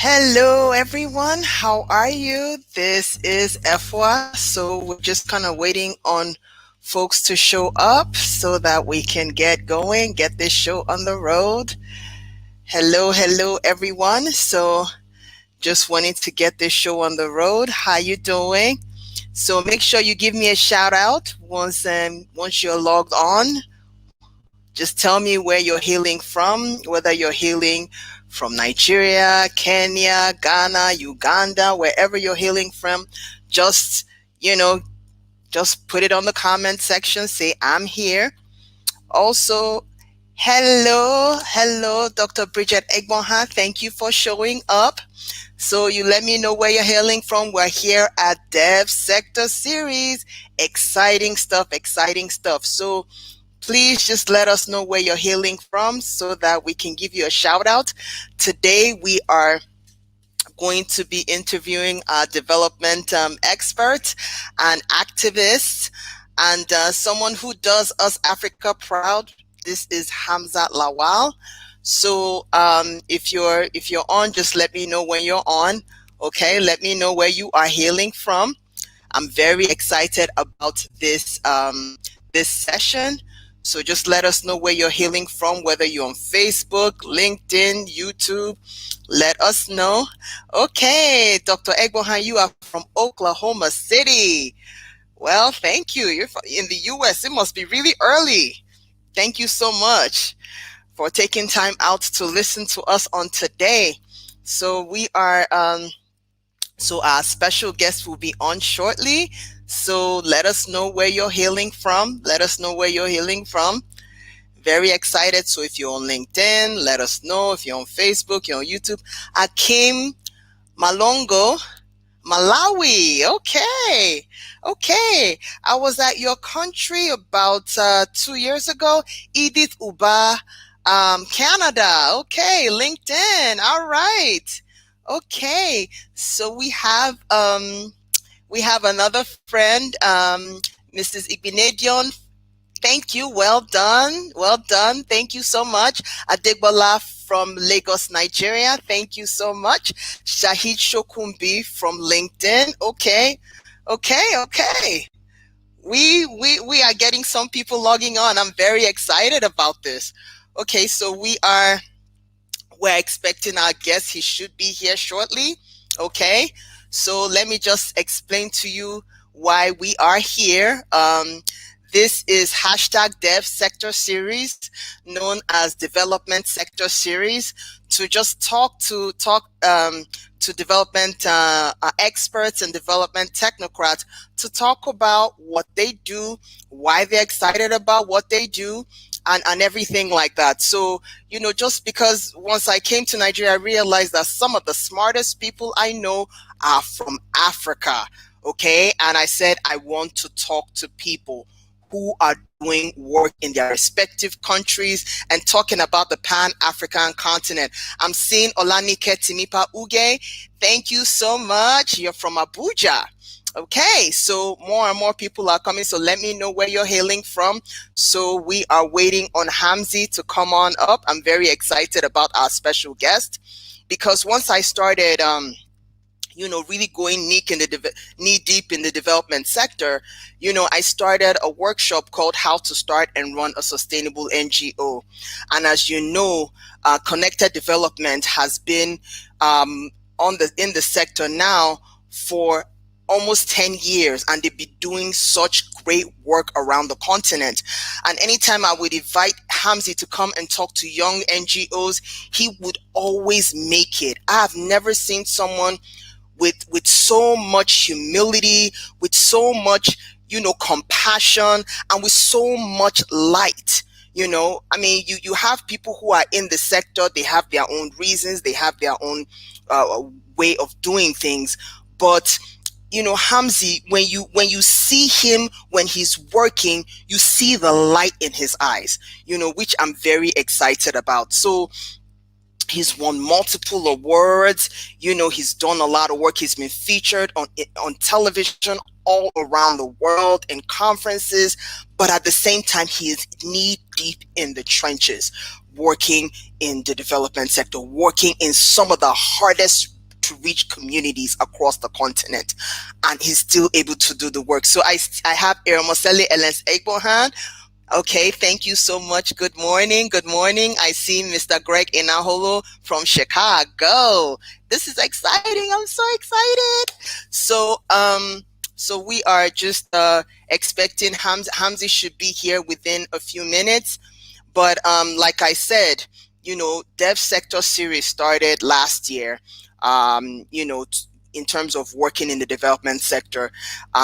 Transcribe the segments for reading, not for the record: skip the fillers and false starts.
Hello, everyone. How are you? This is Efwa. So we're just kind of waiting on folks to show up so that we can get going, get this show on the road. Hello, everyone. So just wanting to get this show on the road. How you doing? So make sure you give me a shout out once you're logged on. Just tell me where you're hailing from, whether you're hailing from Nigeria, Kenya, Ghana, Uganda, wherever you're hailing from. Just, you know, just put it on the comment section. Say, I'm here. Also, hello, Dr. Bridget Egbonha. Thank you for showing up. So you let me know where you're hailing from. We're here at Devsectorseries. Exciting stuff. So please just let us know where you're hailing from so that we can give you a shout out. Today, we are going to be interviewing a development expert and activist and someone who does us Africa proud. This is Hamzat Lawal. So if you're on, just let me know when you're on. Okay, let me know where you are hailing from. I'm very excited about this session. So just let us know where you're hailing from, whether you're on Facebook, LinkedIn, YouTube. Let us know. Okay, Dr. Egbohan, you are from Oklahoma City. Well, thank you. You're in the US. It must be really early. Thank you so much for taking time out to listen to us on today. So so our special guest will be on shortly. So let us know where you're hailing from. Very excited. So if you're on LinkedIn, let us know. If you're on Facebook, you're on YouTube. Akim Malongo, Malawi. Okay. I was at your country about 2 years ago. Edith Uba, Canada. Okay, LinkedIn. All right. Okay. So we have another friend, Mrs. Igbinedion. Thank you. Well done. Thank you so much. Adegbola from Lagos, Nigeria. Thank you so much. Shahid Shokumbi from LinkedIn. Okay. We are getting some people logging on. I'm very excited about this. Okay, so we're expecting our guest. He should be here shortly. Okay, so let me just explain to you why we are here. This is #DevSectorSeries, known as Development Sector Series, to just talk to development experts and development technocrats to talk about what they do, why they're excited about what they do, and everything like that. So, just because once I came to Nigeria, I realized that some of the smartest people I know are from Africa. Okay, and I said I want to talk to people who are doing work in their respective countries and talking about the Pan-African continent. I'm seeing Olanike Timipa Uge. Thank you so much. You're from Abuja. Okay, so more and more people are coming. So let me know where you're hailing from. So we are waiting on Hamzy to come on up. I'm very excited about our special guest because once I started really going knee deep in the development sector, I started a workshop called How to Start and Run a Sustainable NGO. And as you know, connected development has been in the sector now for almost 10 years, and they've been doing such great work around the continent. And anytime I would invite Hamzy to come and talk to young NGOs, he would always make it. I have never seen someone with so much humility, with so much, compassion, and with so much light. You have people who are in the sector, they have their own reasons, they have their own way of doing things. But, Hamzy, when you see him, when he's working, you see the light in his eyes, which I'm very excited about. So He's won multiple awards. He's done a lot of work. He's been featured on television all around the world in conferences. But at the same time, he is knee deep in the trenches, working in the development sector, working in some of the hardest to reach communities across the continent, and he's still able to do the work. So I have Eramosele Elens Egbohan. Okay, thank you so much. Good morning. Good morning. I see Mr. Greg Inaholo from Chicago. This is exciting. I'm so excited. So we are just expecting Hamzy should be here within a few minutes. But like I said, Devsectorseries started last year. In terms of working in the development sector,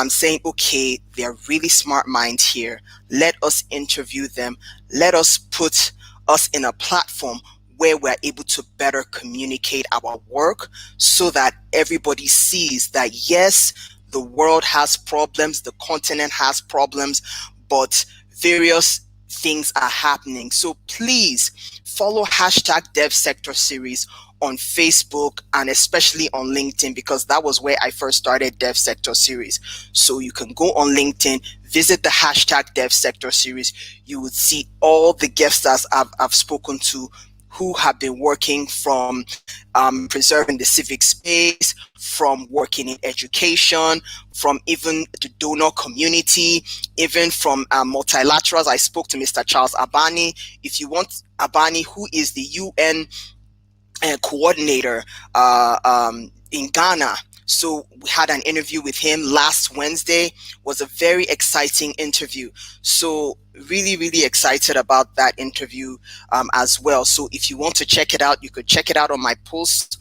saying, okay, they're really smart minds here. Let us interview them. Let us put us in a platform where we're able to better communicate our work so that everybody sees that, yes, the world has problems, the continent has problems, but various things are happening. So please follow #DevSectorSeries on Facebook and especially on LinkedIn, because that was where I first started Devsectorseries. So you can go on LinkedIn, visit the #DevSectorSeries. You would see all the guest stars I've spoken to who have been working from preserving the civic space, from working in education, from even the donor community, even from multilaterals. I spoke to Mr. Charles Abani. If you want Abani, who is the UN coordinator in Ghana. So we had an interview with him last Wednesday. Was a very exciting interview. So really, really excited about that interview as well. So if you want to check it out, you could check it out on my post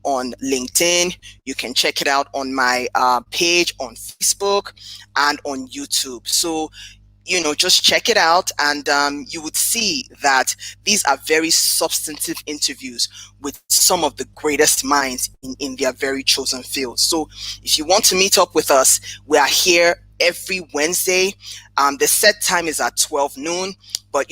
on LinkedIn. You can check it out on my page on Facebook and on YouTube. So just check it out, and you would see that these are very substantive interviews with some of the greatest minds in their very chosen fields. So if you want to meet up with us, we are here every Wednesday. The set time is at 12 noon, but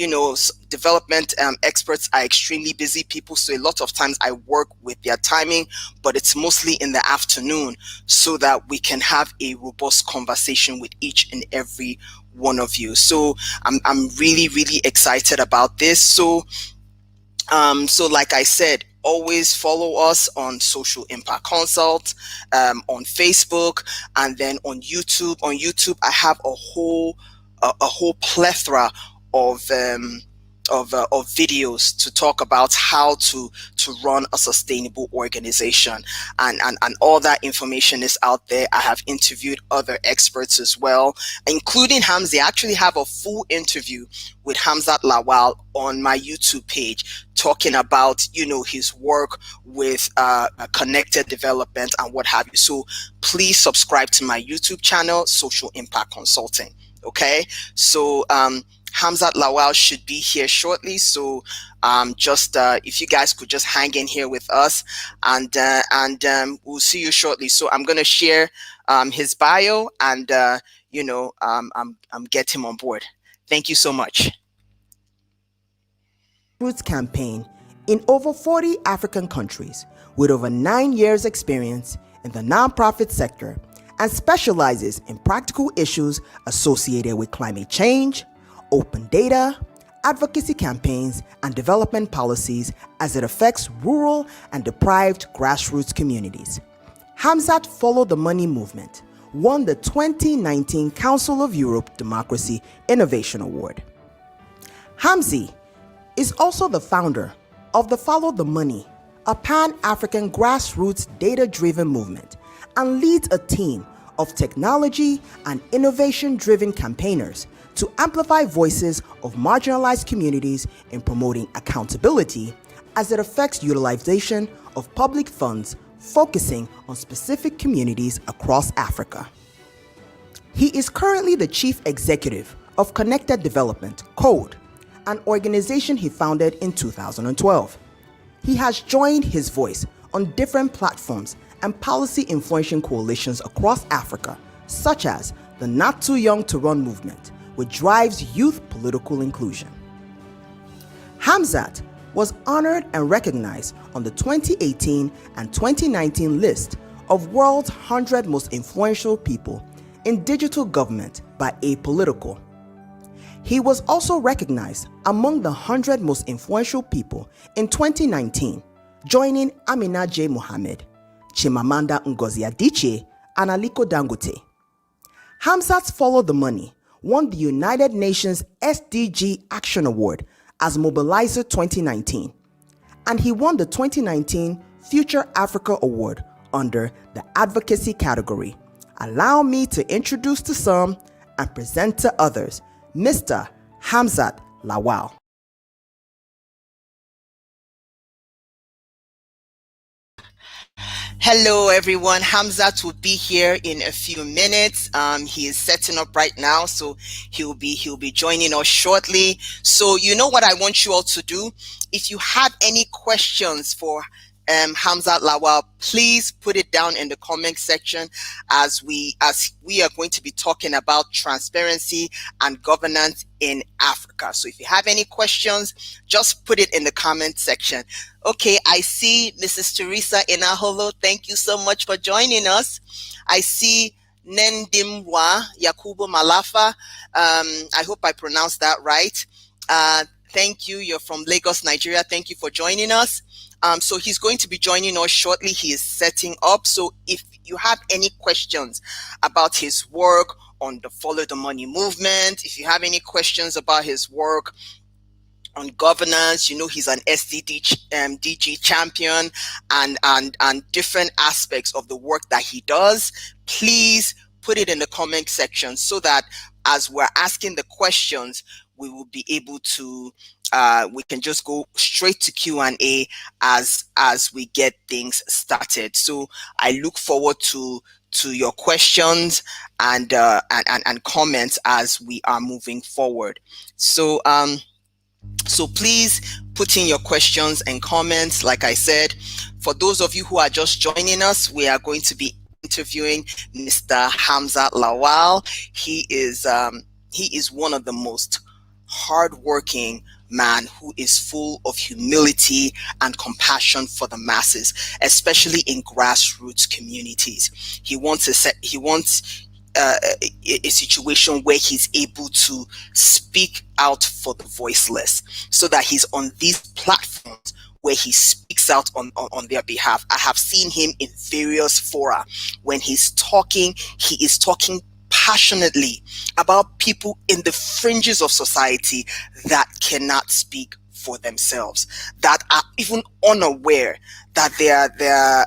development experts are extremely busy people, so a lot of times I work with their timing, but it's mostly in the afternoon so that we can have a robust conversation with each and every one of you. So I'm really, really excited about this. So like I said, always follow us on Social Impact Consult, on Facebook, and then on YouTube. On YouTube, I have a whole plethora of videos to talk about how to run a sustainable organization, and all that information is out there. I have interviewed other experts as well, including Hamzy. I actually have a full interview with Hamzat Lawal on my YouTube page, talking about his work with connected development and what have you. So please subscribe to my YouTube channel, Social Impact Consulting. Okay, so Hamzat Lawal should be here shortly, so just if you guys could just hang in here with us, and we'll see you shortly. So I'm gonna share his bio, and get him on board. Thank you so much. Roots campaign in over 40 African countries, with over 9 years experience in the nonprofit sector, and specializes in practical issues associated with climate change, open data, advocacy campaigns, and development policies as it affects rural and deprived grassroots communities. Hamzat followed the money movement, won the 2019 Council of Europe Democracy Innovation Award. Hamzy is also the founder of the Follow the Money, a pan-African grassroots data-driven movement, and leads a team of technology and innovation-driven campaigners to amplify voices of marginalized communities in promoting accountability as it affects utilization of public funds, focusing on specific communities across Africa. He is currently the Chief Executive of Connected Development, CODE, an organization he founded in 2012. He has joined his voice on different platforms and policy influencing coalitions across Africa, such as the Not Too Young to Run movement, which drives youth political inclusion. Hamzat was honored and recognized on the 2018 and 2019 list of World's 100 Most Influential People in Digital Government by Apolitical. He was also recognized among the 100 Most Influential People in 2019, joining Amina J. Mohammed, Chimamanda Ngozi Adichie, and Aliko Dangote. Hamzat Follow the Money won the United Nations SDG Action Award as Mobilizer 2019, and he won the 2019 Future Africa Award under the Advocacy category. Allow me to introduce to some and present to others Mr. Hamzat Lawal. Hello, everyone. Hamzat will be here in a few minutes. He is setting up right now, so he'll be joining us shortly. So you know what I want you all to do. If you have any questions for Hamzat Lawal, please put it down in the comment section as we are going to be talking about transparency and governance in Africa. So if you have any questions, just put it in the comment section. Okay, I see Mrs. Teresa Inaholo. Thank you so much for joining us. I see Nendimwa Yakubu Malafa. I hope I pronounced that right. Thank you. You're from Lagos, Nigeria. Thank you for joining us. So he's going to be joining us shortly. He is setting up. So if you have any questions about his work on the Follow the Money movement, if you have any questions about his work on governance, you know, he's an DG champion and different aspects of the work that he does, please put it in the comment section so that as we're asking the questions, we will be able to we can just go straight to Q&A as we get things started. So I look forward to your questions and comments as we are moving forward. So so please put in your questions and comments. Like I said, for those of you who are just joining us, we are going to be interviewing Mr. Hamzat Lawal. He is one of the most hardworking man who is full of humility and compassion for the masses, especially in grassroots communities. He wants a situation where he's able to speak out for the voiceless, so that he's on these platforms where he speaks out on their behalf. I have seen him in various fora. When he's talking, he is talking passionately about people in the fringes of society that cannot speak for themselves, that are even unaware that there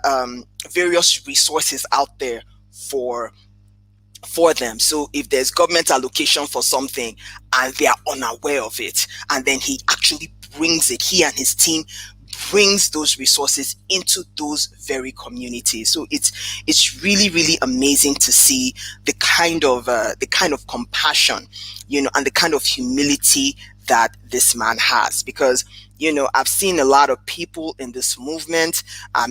are various resources out there for them. So if there's government allocation for something and they are unaware of it, and then he actually brings it, he and his team brings those resources into those very communities. So it's really amazing to see the kind of compassion, you know, and the kind of humility that this man has, because you know, I've seen a lot of people in this movement.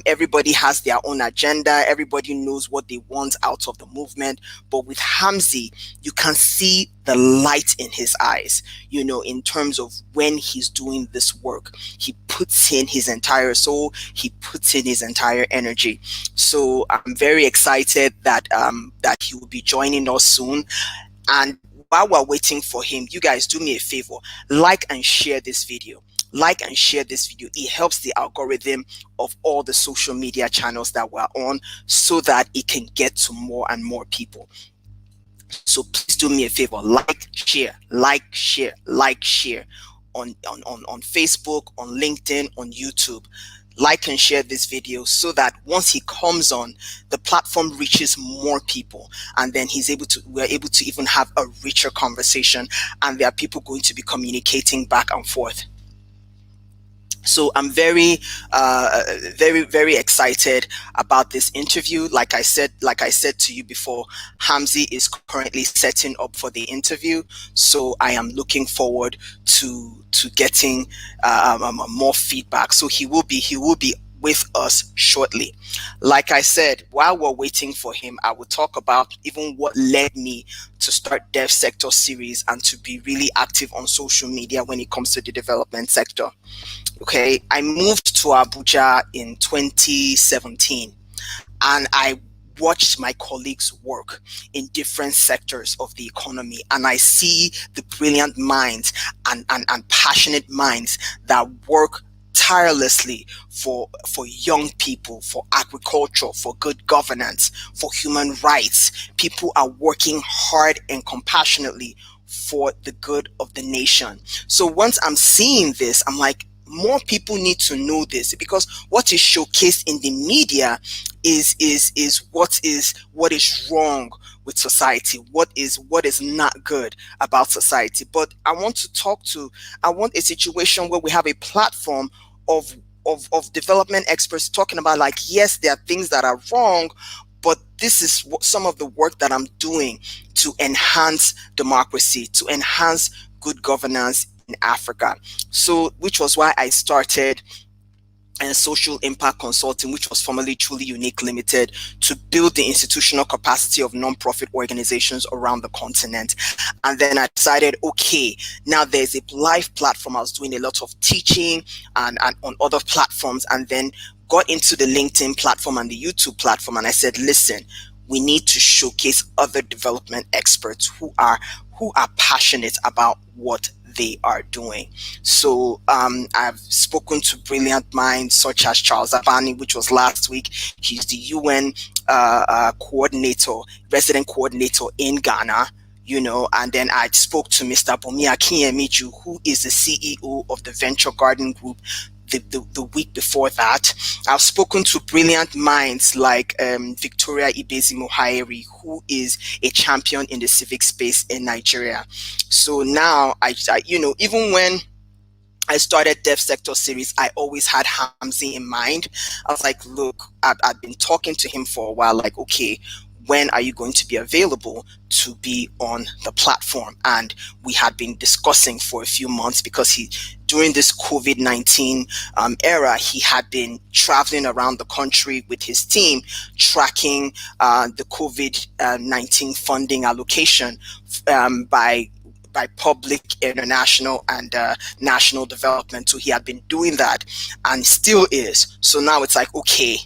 Everybody has their own agenda. Everybody knows what they want out of the movement. But with Hamzy, you can see the light in his eyes, you know, in terms of when he's doing this work. He puts in his entire soul. He puts in his entire energy. So I'm very excited that that he will be joining us soon. And while we're waiting for him, you guys do me a favor, like and share this video. Like and share this video. It helps the algorithm of all the social media channels that we're on, so that it can get to more and more people. So please do me a favor, like, share on Facebook, on LinkedIn, on YouTube. Like and share this video so that once he comes on, the platform reaches more people, and then we're able to even have a richer conversation, and there are people going to be communicating back and forth. So I'm very excited about this interview. Like I said to you before, Hamzy is currently setting up for the interview. So I am looking forward to getting more feedback. So he will be with us shortly. Like I said, while we're waiting for him, I will talk about even what led me to start Devsectorseries and to be really active on social media when it comes to the development sector. Okay, I moved to Abuja in 2017, and I watched my colleagues work in different sectors of the economy, and I see the brilliant minds and passionate minds that work tirelessly for young people, for agriculture, for good governance, for human rights. People are working hard and compassionately for the good of the nation. So once I'm seeing this, I'm like, more people need to know this, because what is showcased in the media is what is wrong with society, what is not good about society. But I want a situation where we have a platform of development experts talking about, like, yes, there are things that are wrong, but this is some of the work that I'm doing to enhance democracy, to enhance good governance in Africa. So, which was why I started and social impact consulting, which was formerly Truly Unique Limited, to build the institutional capacity of nonprofit organizations around the continent. And then I decided, okay, now there's a live platform. I was doing a lot of teaching and on other platforms, and then got into the LinkedIn platform and the YouTube platform. And I said, listen, we need to showcase other development experts who are passionate about what they are doing. So I've spoken to brilliant minds such as Charles Abani, which was last week. He's the UN coordinator, resident coordinator in Ghana. And then I spoke to Mr. Bomi Akinyemiju, who is the CEO of the Venture Garden Group, the week before that. I've spoken to brilliant minds like Victoria Ibezi Muhairi, who is a champion in the civic space in Nigeria. So now, I even when I started Devsectorseries, I always had Hamzy in mind. I was like, look, I've been talking to him for a while, like, okay, when are you going to be available to be on the platform? And we had been discussing for a few months, because during this COVID-19 era, he had been traveling around the country with his team, tracking the COVID-19 funding allocation by public, international, and national development. So he had been doing that and still is. So now it's like, okay,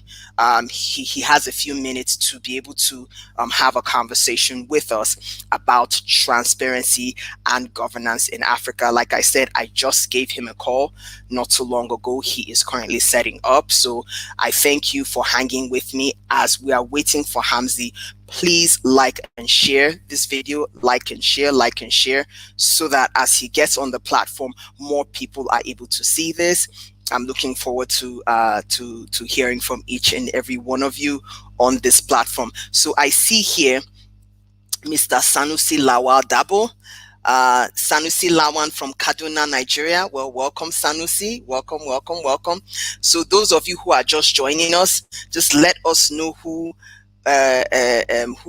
he has a few minutes to be able to have a conversation with us about transparency and governance in Africa. Like I said, I just gave him a call not too long ago. He is currently setting up. So I thank you for hanging with me as we are waiting for Hamzy. Please like and share this video, like and share, so that as he gets on the platform, more people are able to see this. I'm looking forward to hearing from each and every one of you on this platform. So I see here Mr. Sanusi Lawal Dabo. Sanusi Lawan from Kaduna, Nigeria. Well, welcome, Sanusi. Welcome. So those of you who are just joining us, just let us know who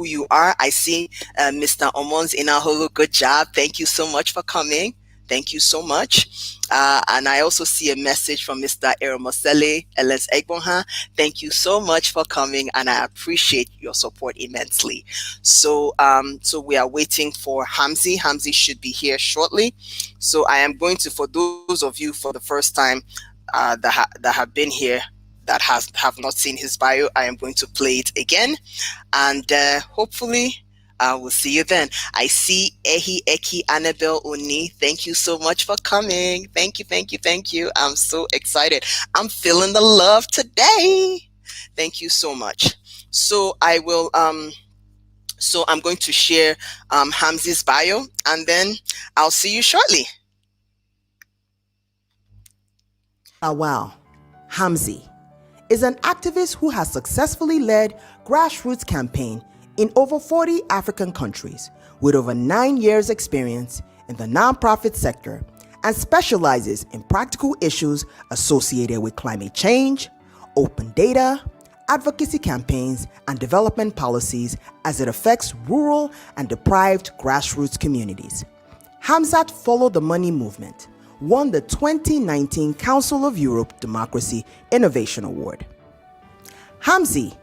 you are. I see Mr. Omons Inaholo. Good job. Thank you so much for coming. Thank you so much. And I also see a message from Mr. Eromosele Ellis Egbonha. Thank you so much for coming, and I appreciate your support immensely. So we are waiting for Hamzy. Hamzy should be here shortly. So I am going to, for those of you for the first time that have been here, that have not seen his bio, I am going to play it again, and hopefully I will see you then. I see Ehi Eki Annabelle Oni. Thank you so much for coming. Thank you. I'm so excited. I'm feeling the love today. Thank you so much. So I will so I'm going to share Hamzy's bio, and then I'll see you shortly. Lawal, Hamzy, is an activist who has successfully led grassroots campaign in over 40 African countries with over 9 years experience in the nonprofit sector, and specializes in practical issues associated with climate change, open data, advocacy campaigns, and development policies as it affects rural and deprived grassroots communities. Hamzat followed the money movement, won the 2019 Council of Europe Democracy Innovation Award. Hamzy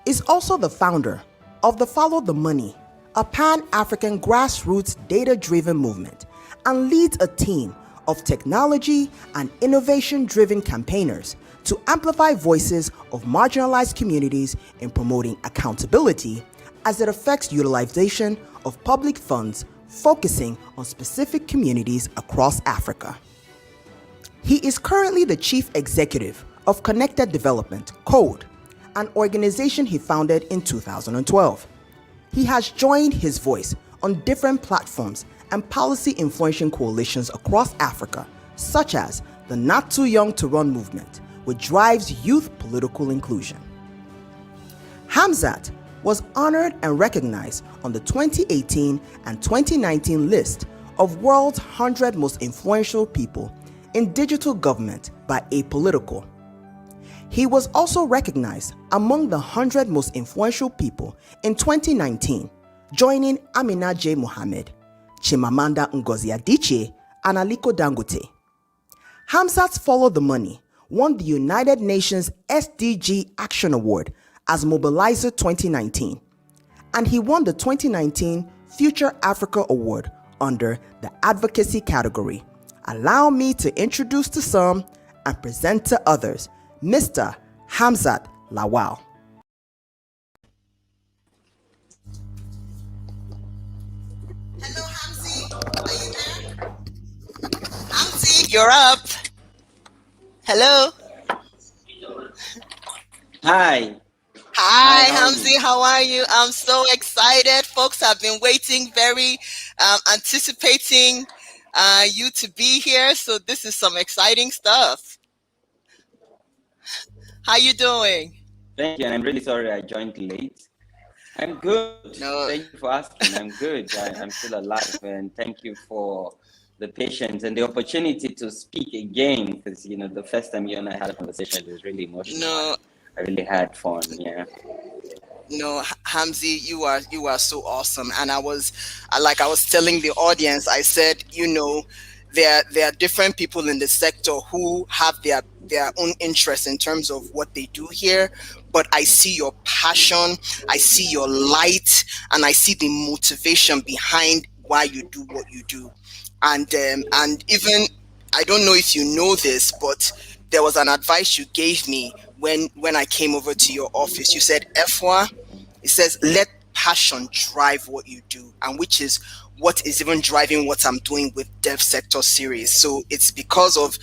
is also the founder of the Follow the Money, a pan-African grassroots data-driven movement, and leads a team of technology and innovation-driven campaigners to amplify voices of marginalized communities in promoting accountability as it affects utilization of public funds, focusing on specific communities across Africa. He is currently the chief executive of Connected Development, CODE, an organization he founded in 2012. He has joined his voice on different platforms and policy influencing coalitions across Africa, such as the Not Too Young to Run movement, which drives youth political inclusion. Hamzat was honored and recognized on the 2018 and 2019 list of World's 100 Most Influential People in Digital Government by Apolitical. He was also recognized among the 100 Most Influential People in 2019, joining Amina J. Mohammed, Chimamanda Ngozi Adichie, and Aliko Dangote. Hamzat's Follow the Money won the United Nations SDG Action Award as Mobilizer 2019, and he won the 2019 Future Africa Award under the Advocacy category. Allow me to introduce to some and present to others Mr. Hamzat Lawal. Hello, Hamzy. Are you there? Hamzy, you're up. Hello. Hi. Hi, How are Hamzy. you? How are you? I'm so excited. Folks have been waiting, very anticipating you to be here. So this is some exciting stuff. How you doing? Thank you, and I'm really sorry I joined late. I'm good. No, Thank you for asking. I'm good. I'm still alive, and thank you for the patience and the opportunity to speak again. Because the first time you and I had a conversation, it was really emotional. no, I really had fun. Yeah. no, Hamzy, you are so awesome. And I was telling the audience, I said, there are different people in the sector who have their own interests in terms of what they do here, but I see your passion, I see your light, and I see the motivation behind why you do what you do. And even, I don't know if you know this, but there was an advice you gave me when I came over to your office. You said, Efwa, it says, let passion drive what you do, and which is what is even driving what I'm doing with Devsectorseries. So it's because of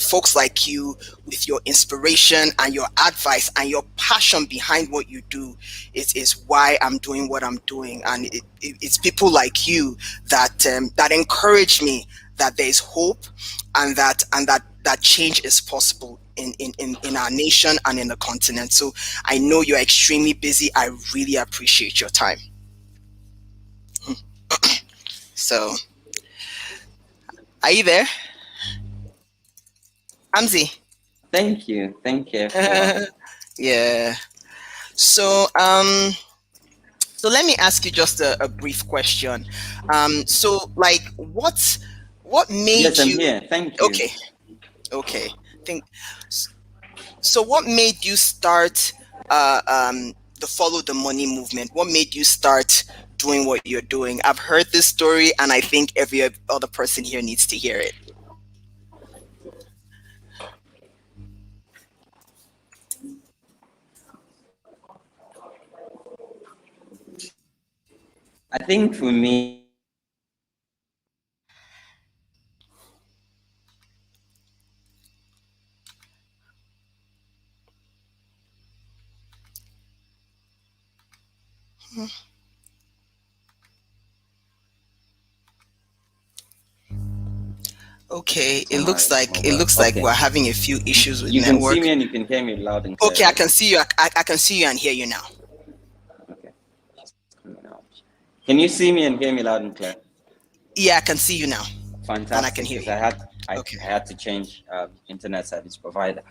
folks like you, with your inspiration and your advice and your passion behind what you do, it is why I'm doing what I'm doing. And it's people like you that encourage me that there's hope, and that change is possible in our nation and in the continent. So I know you're extremely busy. I really appreciate your time. So, are you there, Hamzy? Thank you. Thank you for. Yeah. So, so let me ask you just a brief question. So, like, what made Yes, I'm you? here. Thank you. Okay. Think. So, what made you start the Follow the Money movement? What made you start doing what you're doing? I've heard this story, and I think every other person here needs to hear it. I think for me, Okay, it my looks like mobile. Okay. we're having a few issues with You can see network. me and you can hear me loud and clear. Okay, I Right? can see you. I can see you and hear you now. Okay. Coming out. Can you see me and hear me loud and clear? Yeah, I can see you now, and I can Fantastic, hear because you. I Okay. had to change internet service provider.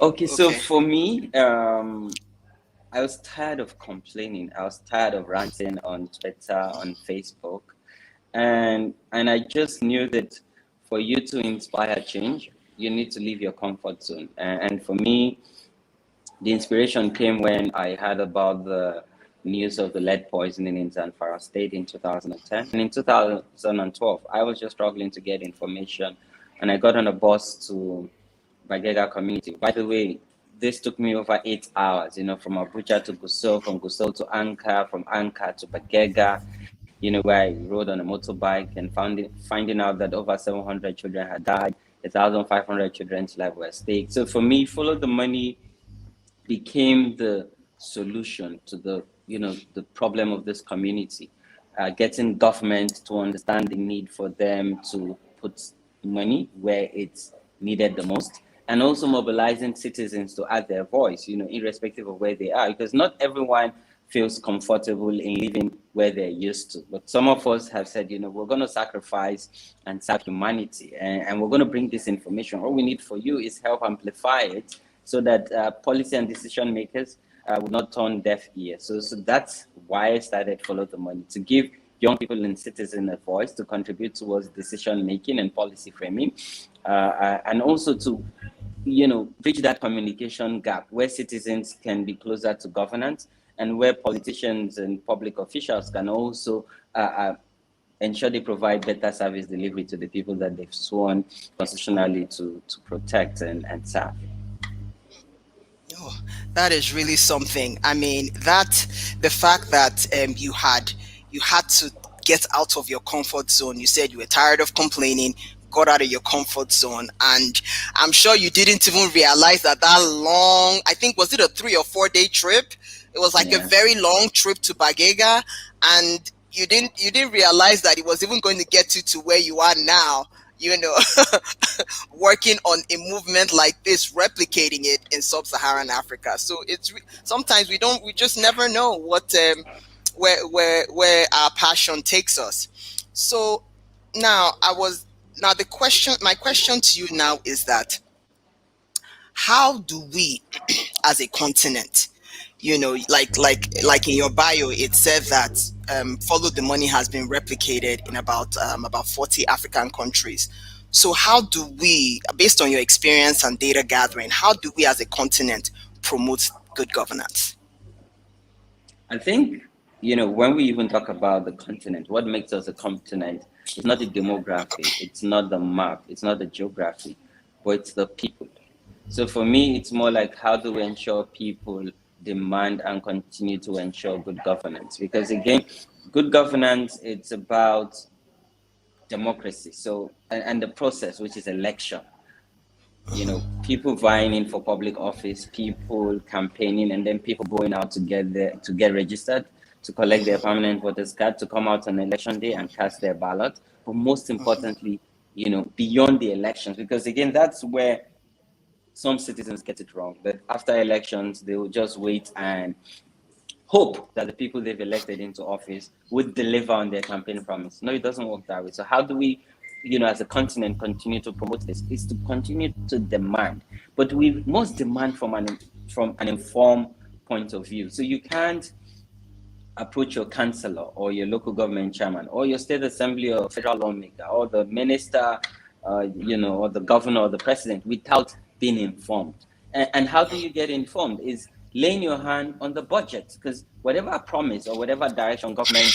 Okay, so Okay. for me, I was tired of complaining. I was tired of ranting on Twitter, on Facebook, and I just knew that for you to inspire change, you need to leave your comfort zone. And for me, the inspiration came when I heard about the news of the lead poisoning in Zamfara State in 2010. And in 2012, I was just struggling to get information, and I got on a bus to Bagega community. By the way, this took me over 8 hours, from Abuja to Gusau, from Gusau to Anka, from Anka to Bagega, where I rode on a motorbike and finding out that over 700 children had died, 1,500 children's lives were at stake. So for me, follow the money became the solution to the problem of this community, getting government to understand the need for them to put money where it's needed the most, and also mobilizing citizens to add their voice, irrespective of where they are, because not everyone feels comfortable in living where they're used to. But some of us have said, we're going to sacrifice and serve humanity, and we're going to bring this information. All we need for you is help amplify it, so that policy and decision makers would not turn deaf ears. So that's why I started Follow the Money, to give young people and citizens a voice, to contribute towards decision making and policy framing, and also to bridge that communication gap where citizens can be closer to governance, and where politicians and public officials can also ensure they provide better service delivery to the people that they've sworn constitutionally to protect and serve. Oh, that is really something. I mean, the fact that you had to get out of your comfort zone. You said you were tired of complaining, got out of your comfort zone, and I'm sure you didn't even realize that long, I think, was it a 3 or 4 day trip? It was like a very long trip to Bagega, and you didn't realize that it was even going to get you to where you are now. Working on a movement like this, replicating it in sub-Saharan Africa. So sometimes we just never know what where our passion takes us. So now my question to you now is that how do we as a continent, like in your bio, it said that Follow the Money has been replicated in about 40 African countries. So how do we, based on your experience and data gathering, how do we as a continent promote good governance? I think, when we even talk about the continent, what makes us a continent is not the demography, it's not the map, it's not the geography, but it's the people. So for me, it's more like, how do we ensure people demand and continue to ensure good governance? Because again, good governance, it's about democracy. So, and the process, which is election, people vying in for public office, people campaigning, and then people going out to get registered, to collect their permanent voters card, to come out on election day and cast their ballot. But most importantly, beyond the elections, because again, that's where some citizens get it wrong, that after elections, they will just wait and hope that the people they've elected into office would deliver on their campaign promise. No, it doesn't work that way. So how do we, as a continent, continue to promote this? Is to continue to demand, but we must demand from an informed point of view. So you can't approach your councillor or your local government chairman or your state assembly or federal lawmaker or the minister, or the governor or the president without being informed. And how do you get informed? Is laying your hand on the budget, because whatever promise or whatever direction government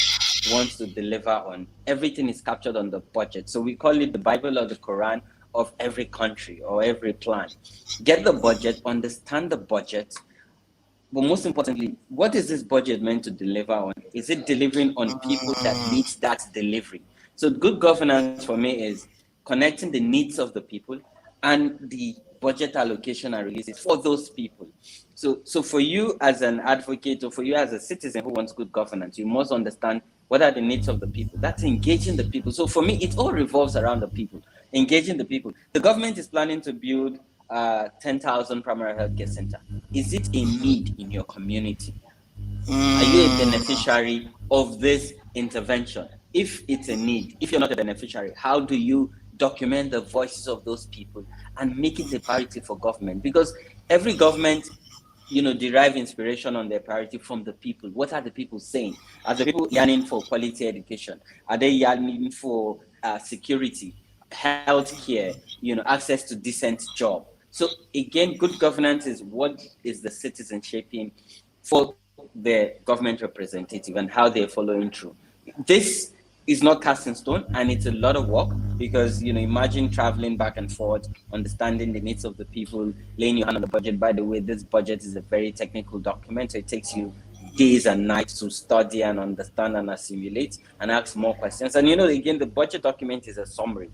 wants to deliver on, everything is captured on the budget. So we call it the Bible or the Quran of every country or every plan. Get the budget, understand the budget, but most importantly, what is this budget meant to deliver on? Is it delivering on people that needs that delivery? So good governance for me is connecting the needs of the people and the budget allocation and releases for those people. So for you as an advocate, or for you as a citizen who wants good governance, you must understand what are the needs of the people. That's engaging the people. So for me, it all revolves around the people, engaging the people. The government is planning to build 10,000 primary health care center. Is it a need in your community? Are you a beneficiary of this intervention? If it's a need, if you're not a beneficiary, how do you document the voices of those people and make it a priority for government? Because every government, derive inspiration on their priority from the people. What are the people saying? Are the people yearning for quality education? Are they yearning for security? healthcare, access to decent job. So again, good governance is what is the citizen shaping for the government representative and how they're following through. This is not cast in stone, and it's a lot of work because imagine traveling back and forth, understanding the needs of the people, laying your hand on the budget. By the way, this budget is a very technical document, so it takes you days and nights to study and understand and assimilate and ask more questions. And again, the budget document is a summary,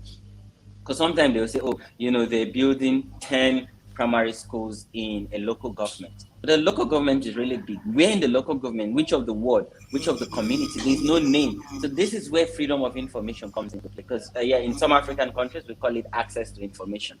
because sometimes they'll say, oh, they're building 10 primary schools in a local government. But the local government is really big. Where in the local government, which of the ward, which of the community, there's no name. So this is where freedom of information comes into play. Because in some African countries, we call it access to information.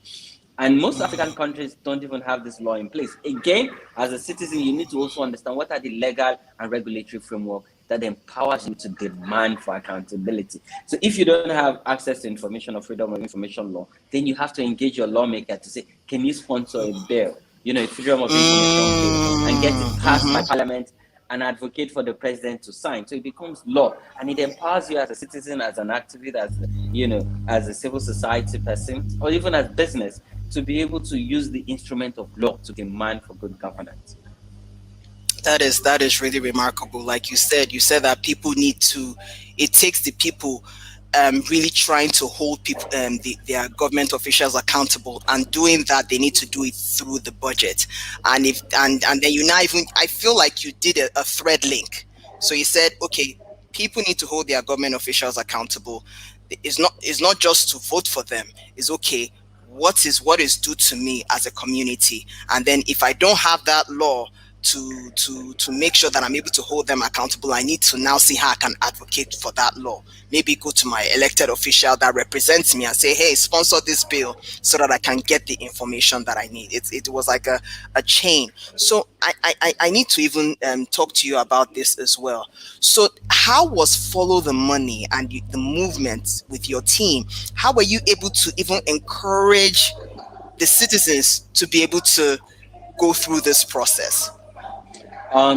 And most African countries don't even have this law in place. Again, as a citizen, you need to also understand what are the legal and regulatory framework that empowers you to demand for accountability. So if you don't have access to information or freedom of information law, then you have to engage your lawmaker to say, can you sponsor a bill, a freedom of information bill, and get it passed by parliament and advocate for the president to sign. So it becomes law, and it empowers you as a citizen, as an activist, as a civil society person, or even as business, to be able to use the instrument of law to demand for good governance. That is really remarkable. Like you said that people need to. It takes the people really trying to hold people, their government officials accountable, and doing that they need to do it through the budget. And if and then you now even I feel like you did a thread link. So you said, okay, people need to hold their government officials accountable. It's not just to vote for them. It's okay. What is due to me as a community, and then if I don't have that law to make sure that I'm able to hold them accountable, I need to now see how I can advocate for that law. Maybe go to my elected official that represents me and say, hey, sponsor this bill so that I can get the information that I need. It was like a chain. So I need to even talk to you about this as well. So how was Follow the Money and the movement with your team? How were you able to even encourage the citizens to be able to go through this process?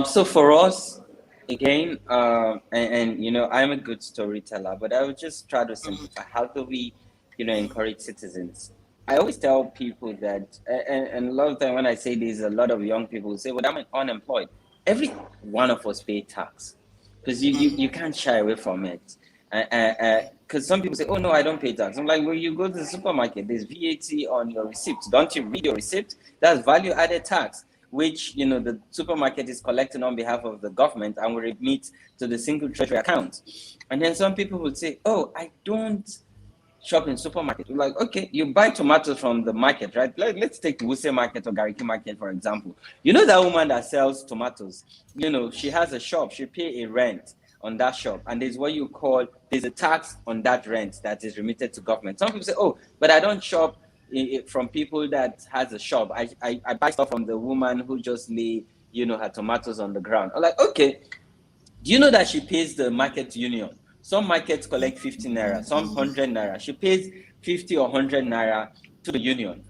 So for us, again, I'm a good storyteller, but I would just try to simplify. How do we, encourage citizens? I always tell people that, and a lot of time when I say this, a lot of young people say, "Well, I'm unemployed." Every one of us pay tax, because you can't shy away from it. Because some people say, "Oh no, I don't pay tax." I'm like, "Well, you go to the supermarket, there's VAT on your receipt. Don't you read your receipt? That's value added tax, which the supermarket is collecting on behalf of the government and will remit to the single treasury account." And then some people would say, "Oh, I don't shop in supermarket." We're like, okay, you buy tomatoes from the market, right? Let's take Wuse Market or Gariki Market, for example. That woman that sells tomatoes, she has a shop, she pay a rent on that shop, and there's a tax on that rent that is remitted to government. Some people say, oh, but I don't shop from people that has a shop. I buy stuff from the woman who just lay, her tomatoes on the ground. I'm like, okay, do you know that she pays the market union? Some markets collect 50 naira, some 100 naira. She pays 50 or 100 naira to the union.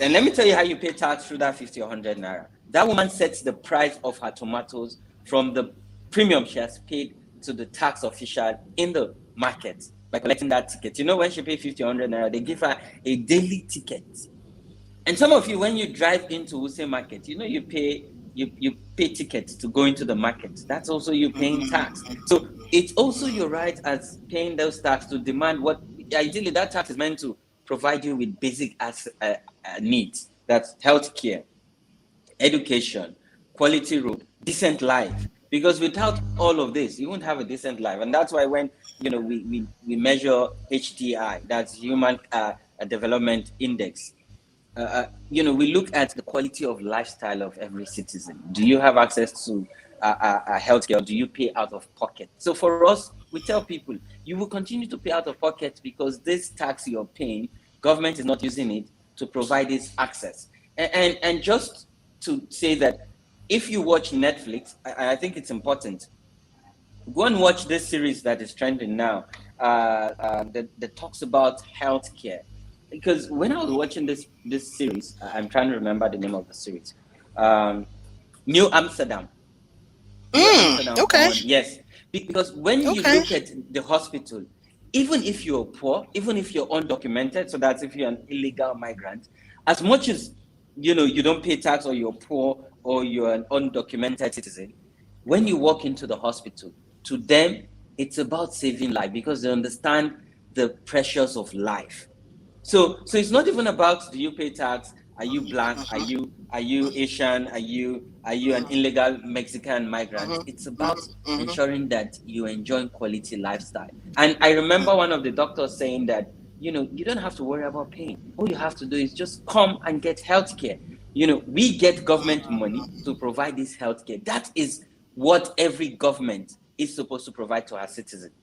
And let me tell you how you pay tax through that 50 or 100 naira. That woman sets the price of her tomatoes from the premium she has paid to the tax official in the market by collecting that ticket. When she pays 50 or 100 naira, they give her a daily ticket. And some of you, when you drive into Wuse Market, you pay tickets to go into the market. That's also you paying tax. So it's also your right as paying those tax to demand what, ideally, that tax is meant to provide you with basic needs. That's healthcare, education, quality road, decent life. Because without all of this, you won't have a decent life. And that's why when we measure HDI, that's Human Development Index, we look at the quality of lifestyle of every citizen. Do you have access to healthcare, or do you pay out of pocket? So for us, we tell people, you will continue to pay out of pocket because this tax you're paying, government is not using it to provide this access. And just to say that if you watch Netflix, I think it's important. Go and watch this series that is trending now that talks about healthcare. Because when I was watching this series, I'm trying to remember the name of the series. New Amsterdam. Okay. Yes. Because when you look at the hospital, even if you're poor, even if you're undocumented, so that's if you're an illegal migrant, as much as you don't pay tax, or you're poor, or you're an undocumented citizen, when you walk into the hospital, to them, it's about saving life, because they understand the pressures of life. So it's not even about, do you pay tax? Are you black? Are you Asian? Are you an illegal Mexican migrant? It's about ensuring that you enjoy quality lifestyle. And I remember one of the doctors saying that, you don't have to worry about paying. All you have to do is just come and get healthcare. We get government money to provide this healthcare. That is what every government is supposed to provide to our citizens.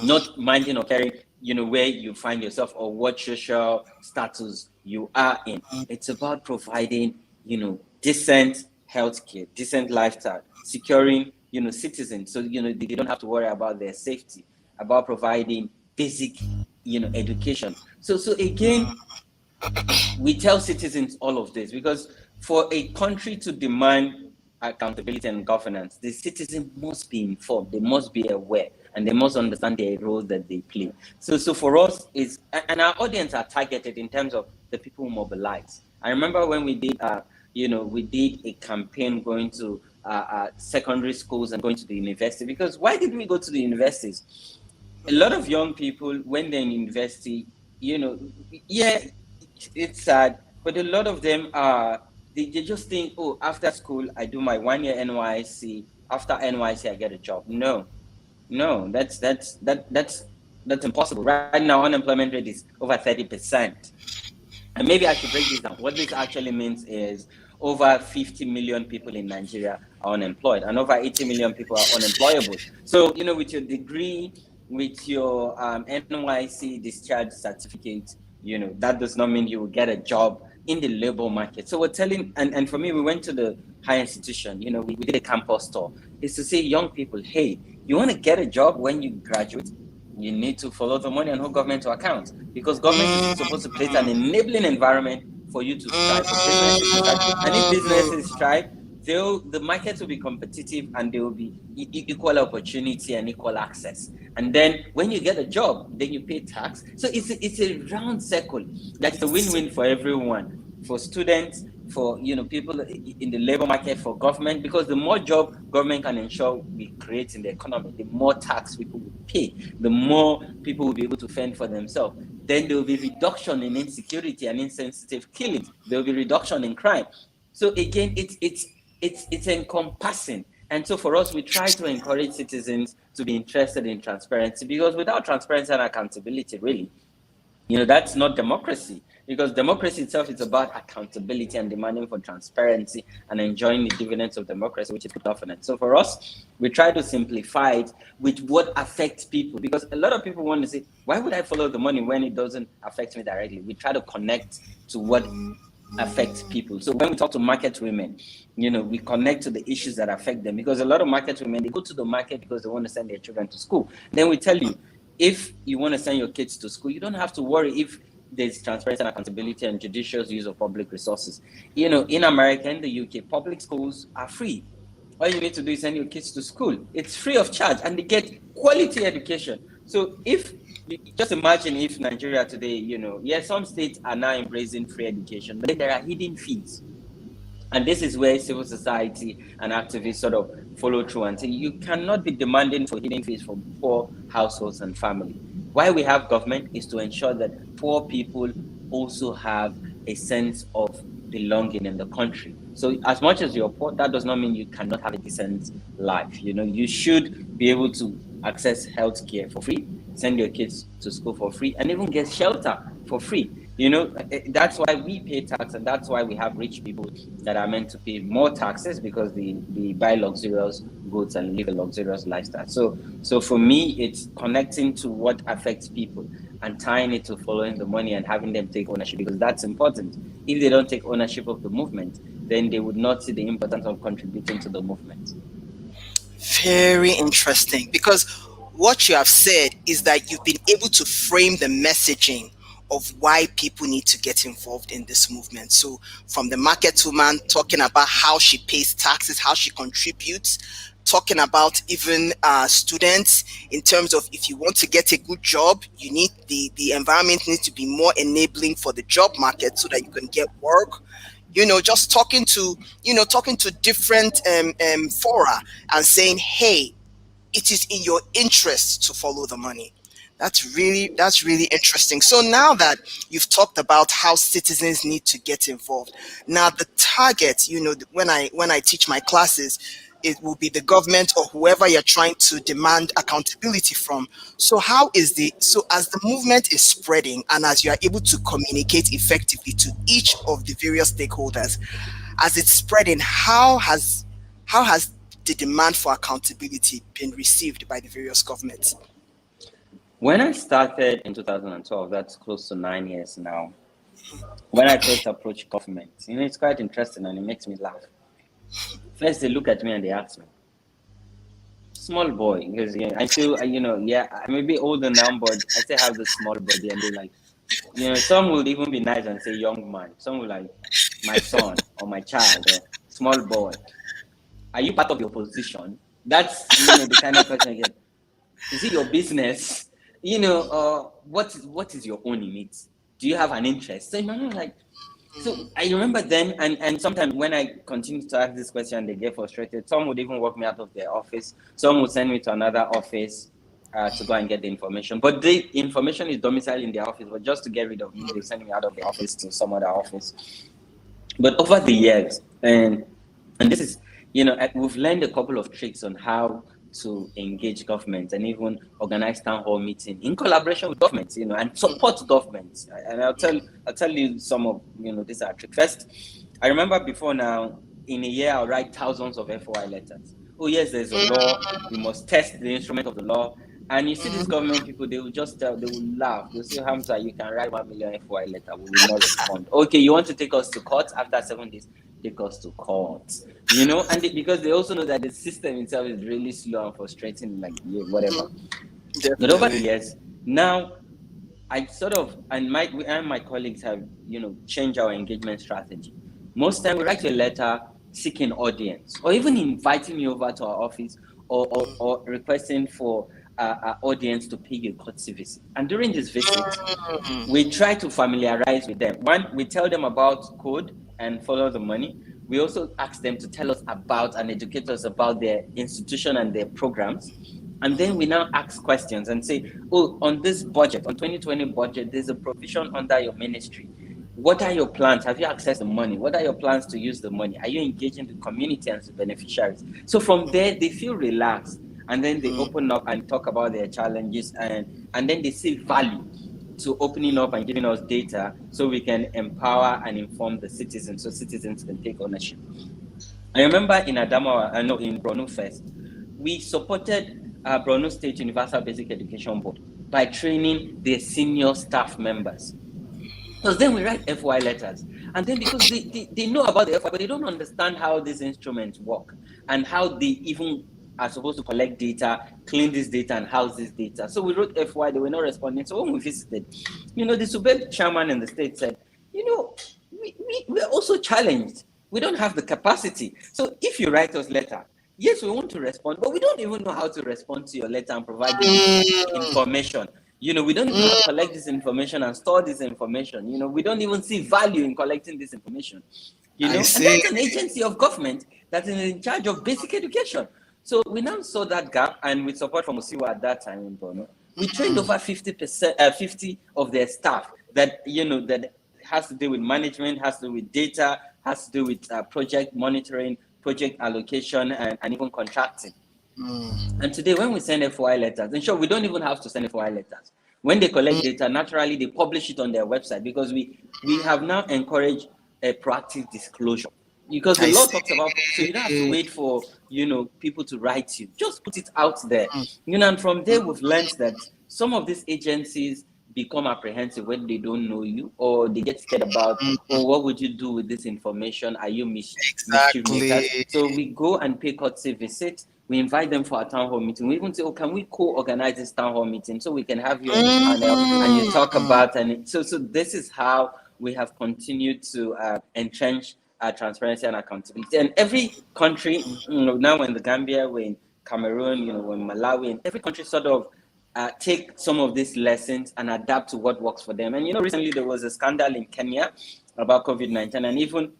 Not minding or caring, where you find yourself or what social status you are in. It's about providing, decent healthcare, decent lifestyle, securing, citizens, so they don't have to worry about their safety, about providing basic, education. So again, we tell citizens all of this because for a country to demand accountability and governance, the citizen must be informed, they must be aware, and they must understand the role that they play. So for us, and our audience are targeted in terms of the people who mobilize. I remember when we did, we did a campaign going to secondary schools and going to the university. Because why did we go to the universities? A lot of young people, when they're in university, yeah, it's sad, but a lot of them are, they just think, oh, after school, I do my 1 year NYC. After NYC, I get a job. No, that's impossible. Right now, unemployment rate is over 30%. And maybe I should break this down. What this actually means is over 50 million people in Nigeria are unemployed, and over 80 million people are unemployable. So, with your degree, with your NYC discharge certificate, that does not mean you will get a job in the labor market. So we're telling, and for me, we went to the higher institution, we did a campus tour, is to say, young people, hey, you want to get a job when you graduate, you need to follow the money and hold government to account, because government is supposed to create an enabling environment for you to strive, for businesses to strive. And if businesses strive, the market will be competitive, and there will be equal opportunity and equal access. And then when you get a job, then you pay tax. So it's a round circle that's a win-win for everyone, for students, for people in the labor market, for government, because the more job government can ensure we create in the economy, the more tax people will pay, the more people will be able to fend for themselves. Then there will be reduction in insecurity and insensitive killings. There will be reduction in crime. So again, it's encompassing. And so for us, we try to encourage citizens to be interested in transparency, because without transparency and accountability, really, that's not democracy, because democracy itself is about accountability and demanding for transparency and enjoying the dividends of democracy, which is good governance. So for us, we try to simplify it with what affects people, because a lot of people want to say, why would I follow the money when it doesn't affect me directly? We try to connect to what affects people. So when we talk to market women, we connect to the issues that affect them, because a lot of market women, they go to the market because they want to send their children to school. Then we tell you, if you want to send your kids to school, you don't have to worry if there's transparency and accountability and judicious use of public resources. In America, in the UK, public schools are free. All you need to do is send your kids to school. It's free of charge, and they get quality education. So if just imagine if Nigeria today, some states are now embracing free education, but then there are hidden fees. And this is where civil society and activists sort of follow through and say, you cannot be demanding for hidden fees from poor households and families. Why we have government is to ensure that poor people also have a sense of belonging in the country. So as much as you're poor, that does not mean you cannot have a decent life. You should be able to access healthcare for free, send your kids to school for free, and even get shelter for free. That's why we pay tax, and that's why we have rich people that are meant to pay more taxes, because they buy luxurious goods and live a luxurious lifestyle. So for me, it's connecting to what affects people and tying it to following the money and having them take ownership, because that's important. If they don't take ownership of the movement, then they would not see the importance of contributing to the movement. Very interesting, because what you have said is that you've been able to frame the messaging of why people need to get involved in this movement. So from the market woman talking about how she pays taxes, how she contributes, talking about even students in terms of if you want to get a good job, you need the environment needs to be more enabling for the job market so that you can get work. Just talking to different fora and saying, hey, it is in your interest to follow the money. That's really interesting. So now that you've talked about how citizens need to get involved, now the target, when I teach my classes, it will be the government or whoever you're trying to demand accountability from. So as the movement is spreading and as you are able to communicate effectively to each of the various stakeholders, as it's spreading, how has the demand for accountability been received by the various governments? When I started in 2012, that's close to 9 years now. When I first approached government, it's quite interesting and it makes me laugh. First, they look at me and they ask me, small boy, because I still, I may be older now, but I still have the small body, and they're like, some would even be nice and say young man. Some would like my son or my child or small boy. Are you part of the opposition? That's the kind of question I get. Is it your business? What is your own in it? Do you have an interest? So so I remember then, and sometimes when I continue to ask this question, they get frustrated. Some would even walk me out of their office. Some would send me to another office to go and get the information. But the information is domiciled in their office, but just to get rid of me, they send me out of the office to some other office. But over the years, and this is, we've learned a couple of tricks on how to engage government and even organize town hall meeting in collaboration with governments, and support governments. And I'll tell you some of these are tricks. First, I remember before now, in a year I'll write thousands of FOI letters. Oh yes, there's a law. We must test the instrument of the law. And you see these government people, they will laugh. They'll say, Hamza, you can write 1 million FOI letter. We will not respond. Okay, you want to take us to court after 7 days? Take us to court. And because they also know that the system itself is really slow and frustrating, like whatever. Definitely. But over the years, now I and my colleagues have, changed our engagement strategy. Most time we write a letter seeking audience, or even inviting me over to our office, or requesting for our audience to pay a courtesy visit. And during this visit, we try to familiarize with them. One, we tell them about code and follow the money. We also ask them to tell us about and educate us about their institution and their programs. And then we now ask questions and say, oh, on this budget, on 2020 budget, there's a provision under your ministry. What are your plans? Have you accessed the money? What are your plans to use the money? Are you engaging the community and the beneficiaries? So from there, they feel relaxed. And then they open up and talk about their challenges, and then they see value to opening up and giving us data so we can empower and inform the citizens so citizens can take ownership. I remember in in Borno first, we supported Borno State Universal Basic Education Board by training their senior staff members. Because then we write FY letters. And then because they know about the FY, but they don't understand how these instruments work and how they even are supposed to collect data, clean this data, and house this data. So we wrote FY, they were not responding. So when we visited, the Subed chairman in the state said, we're also challenged. We don't have the capacity. So if you write us letter, yes, we want to respond, but we don't even know how to respond to your letter and provide information. We don't even know how to collect this information and store this information. We don't even see value in collecting this information. And that's an agency of government that is in charge of basic education. So we now saw that gap, and with support from Osiwa at that time in Borno, we trained over 50 of their staff that that has to do with management, has to do with data, has to do with project monitoring, project allocation, and even contracting. And today, when we send FOI letters, and sure, we don't even have to send FOI letters. When they collect data, naturally they publish it on their website, because we have now encouraged a proactive disclosure. Because the law talks about, so you don't have to wait for people to write you. Just put it out there. And from there we've learned that some of these agencies become apprehensive when they don't know you, or they get scared about, what would you do with this information? Are you mischief makers? So we go and pay courtesy visit. We invite them for a town hall meeting. We even say, can we co-organize this town hall meeting so we can have you on the panel and you talk about, and so this is how we have continued to entrench transparency and accountability. And every country, now in the Gambia, we're in Cameroon, we're in Malawi, and every country sort of take some of these lessons and adapt to what works for them. And recently there was a scandal in Kenya about COVID-19, and even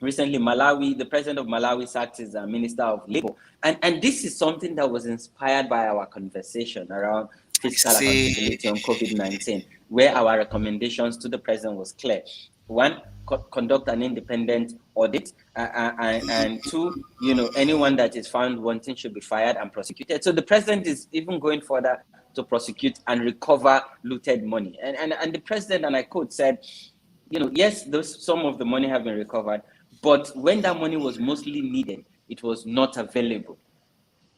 recently Malawi, the president of Malawi sacked his Minister of Labor. And this is something that was inspired by our conversation around fiscal accountability on COVID-19, where our recommendations to the president was clear. One, conduct an independent audit, and two, anyone that is found wanting should be fired and prosecuted. So the president is even going further to prosecute and recover looted money. And the president, and I quote, said, yes, some of the money have been recovered, but when that money was mostly needed, it was not available.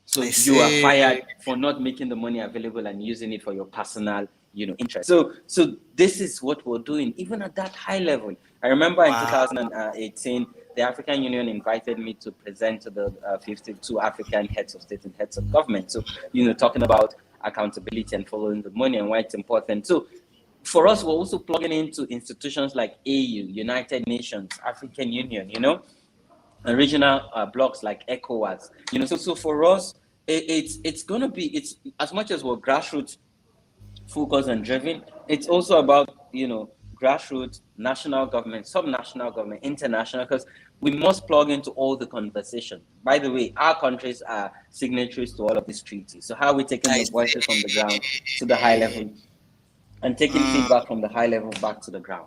So you are fired for not making the money available and using it for your personal, interest. So this is what we're doing, even at that high level. I remember in 2018, the African Union invited me to present to the 52 African heads of state and heads of government. So, talking about accountability and following the money and why it's important. So for us, we're also plugging into institutions like AU, United Nations, African Union, and regional blocks like ECOWAS. So for us, it's going to be, it's as much as we're grassroots focused and driven, it's also about, grassroots, national government, subnational government, international, because we must plug into all the conversation. By the way, our countries are signatories to all of these treaties. So how are we taking the voices from the ground to the high level and taking feedback from the high level back to the ground?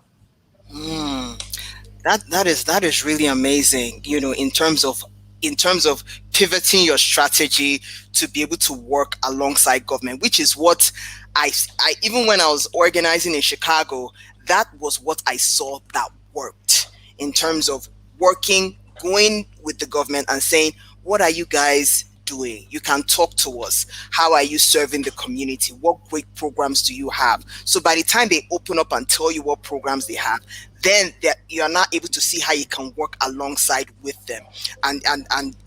That is really amazing, in terms of pivoting your strategy to be able to work alongside government, which is what I even when I was organizing in Chicago, that was what I saw that worked, in terms of going with the government and saying, what are you guys doing? You can talk to us. How are you serving the community? What great programs do you have? So by the time they open up and tell you what programs they have, then you are not able to see how you can work alongside with them, and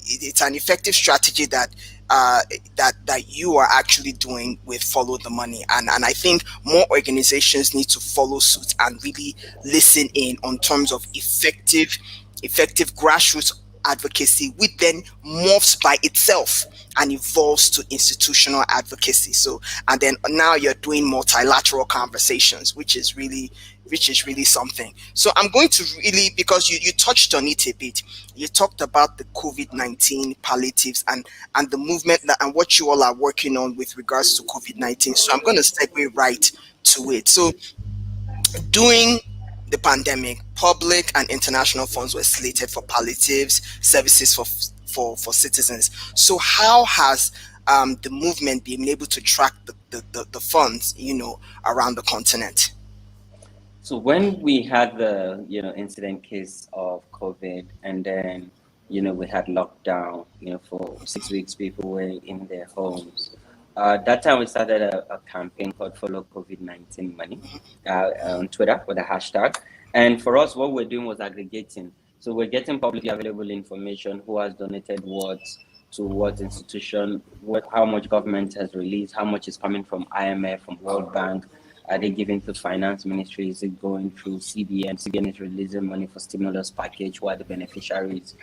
it's an effective strategy that you are actually doing with Follow the Money, and I think more organizations need to follow suit and really listen in on terms of effective grassroots advocacy, which then morphs by itself and evolves to institutional advocacy. So, and then now you're doing multilateral conversations, which is really something. So I'm going to really, because you touched on it a bit, you talked about the COVID-19 palliatives and the movement and what you all are working on with regards to COVID-19. So I'm going to segue right to it. So during the pandemic, public and international funds were slated for palliatives services for citizens. So how has the movement been able to track the funds, around the continent? So when we had the incident case of COVID, and then we had lockdown, for 6 weeks, people were in their homes. That time we started a campaign called Follow COVID-19 Money on Twitter with a hashtag. And for us, what we're doing was aggregating. So we're getting publicly available information: who has donated what, to what institution, how much government has released, how much is coming from IMF, from World Bank. Are they giving to finance ministry? Is it going through CBN? CBN is releasing money for stimulus package. Who are the beneficiaries?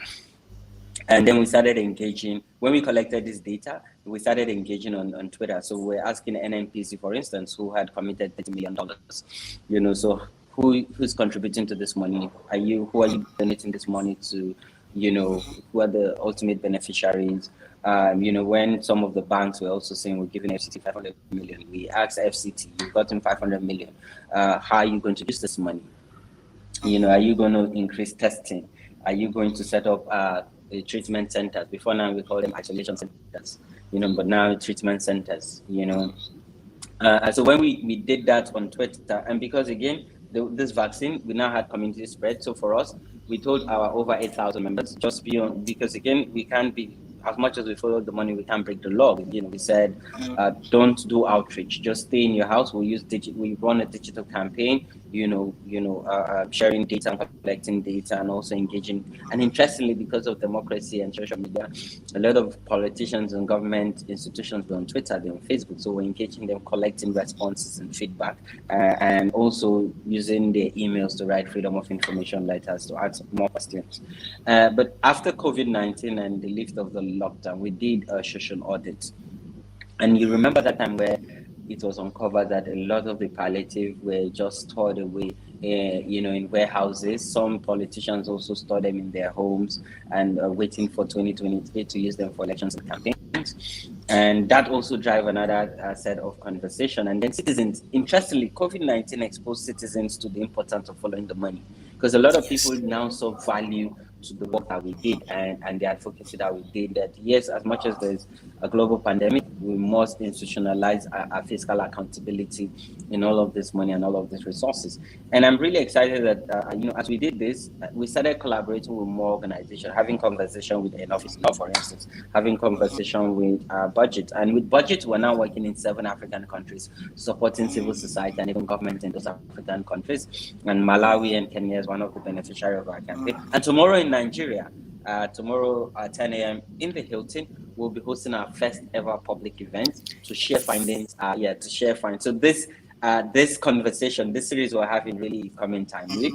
And then we started engaging. When we collected this data, we started engaging on Twitter. So we're asking NNPC, for instance, who had committed $30 million. So who's contributing to this money? Who are you donating this money to? Who are the ultimate beneficiaries? When some of the banks were also saying we're giving FCT 500 million, we asked FCT, you've gotten 500 million. How are you going to use this money? Are you going to increase testing? Are you going to set up treatment centers? Before now, we call them isolation centers, but now treatment centers, so when we did that on Twitter, and because again, this vaccine, we now had community spread. So for us, we told our over 8,000 members, just beyond, because again, we can't be as much as we follow the money, we can't break the law. We said, don't do outreach, just stay in your house. We run a digital campaign, sharing data and collecting data and also engaging. And interestingly, because of democracy and social media, a lot of politicians and government institutions were on Twitter, they're on Facebook. So we're engaging them, collecting responses and feedback, and also using their emails to write freedom of information letters to ask more questions. But after COVID-19 and the lift of the lockdown, we did a social audit. And you remember that time where it was uncovered that a lot of the palliative were just stored away, in warehouses. Some politicians also store them in their homes and waiting for 2023 to use them for elections and campaigns. And that also drive another set of conversation. And then citizens, interestingly, COVID-19 exposed citizens to the importance of following the money, because a lot of people now saw value to the work that we did and the advocacy that we did, that yes, as much as there's a global pandemic, we must institutionalize our fiscal accountability in all of this money and all of these resources. And I'm really excited that, as we did this, we started collaborating with more organizations, having conversation with Enough is Enough, for instance, having conversation with Budget. And with Budget, we're now working in 7 African countries, supporting civil society and even government in those African countries. And Malawi and Kenya is one of the beneficiaries of our campaign. And tomorrow in Nigeria, tomorrow at 10 a.m. in the Hilton, we'll be hosting our first ever public event to share findings. So this conversation, this series we're having really coming timely.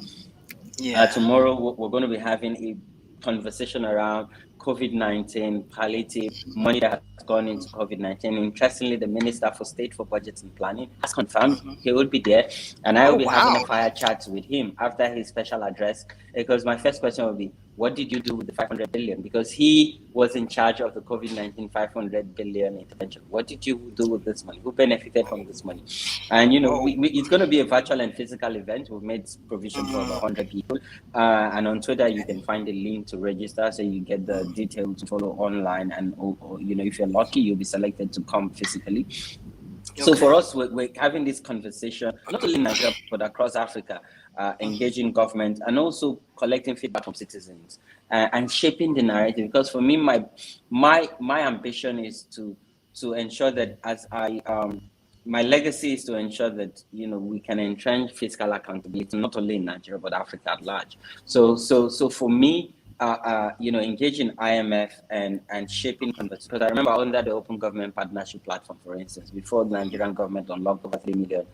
Tomorrow we're going to be having a conversation around COVID-19 palliative money that has gone into COVID-19. Interestingly, the Minister for State for Budget and Planning has confirmed he will be there, and I will be having a fire chat with him after his special address, because my first question will be, what did you do with the 500 billion? Because he was in charge of the COVID-19 500 billion intervention. What did you do with this money? Who benefited from this money? And, it's going to be a virtual and physical event. We've made provision for over 100 people. And on Twitter, you can find a link to register, so you get the details to follow online. And, if you're lucky, you'll be selected to come physically. So for us, we're having this conversation, not only in Nigeria, but across Africa, engaging government and also collecting feedback from citizens and shaping the narrative. Because for me, my ambition is to ensure that my legacy is to ensure that, we can entrench fiscal accountability, not only in Nigeria, but Africa at large. So for me, engaging IMF and shaping conversations. Because I remember under the Open Government Partnership Platform, for instance, before the Nigerian government unlocked over $3 billion,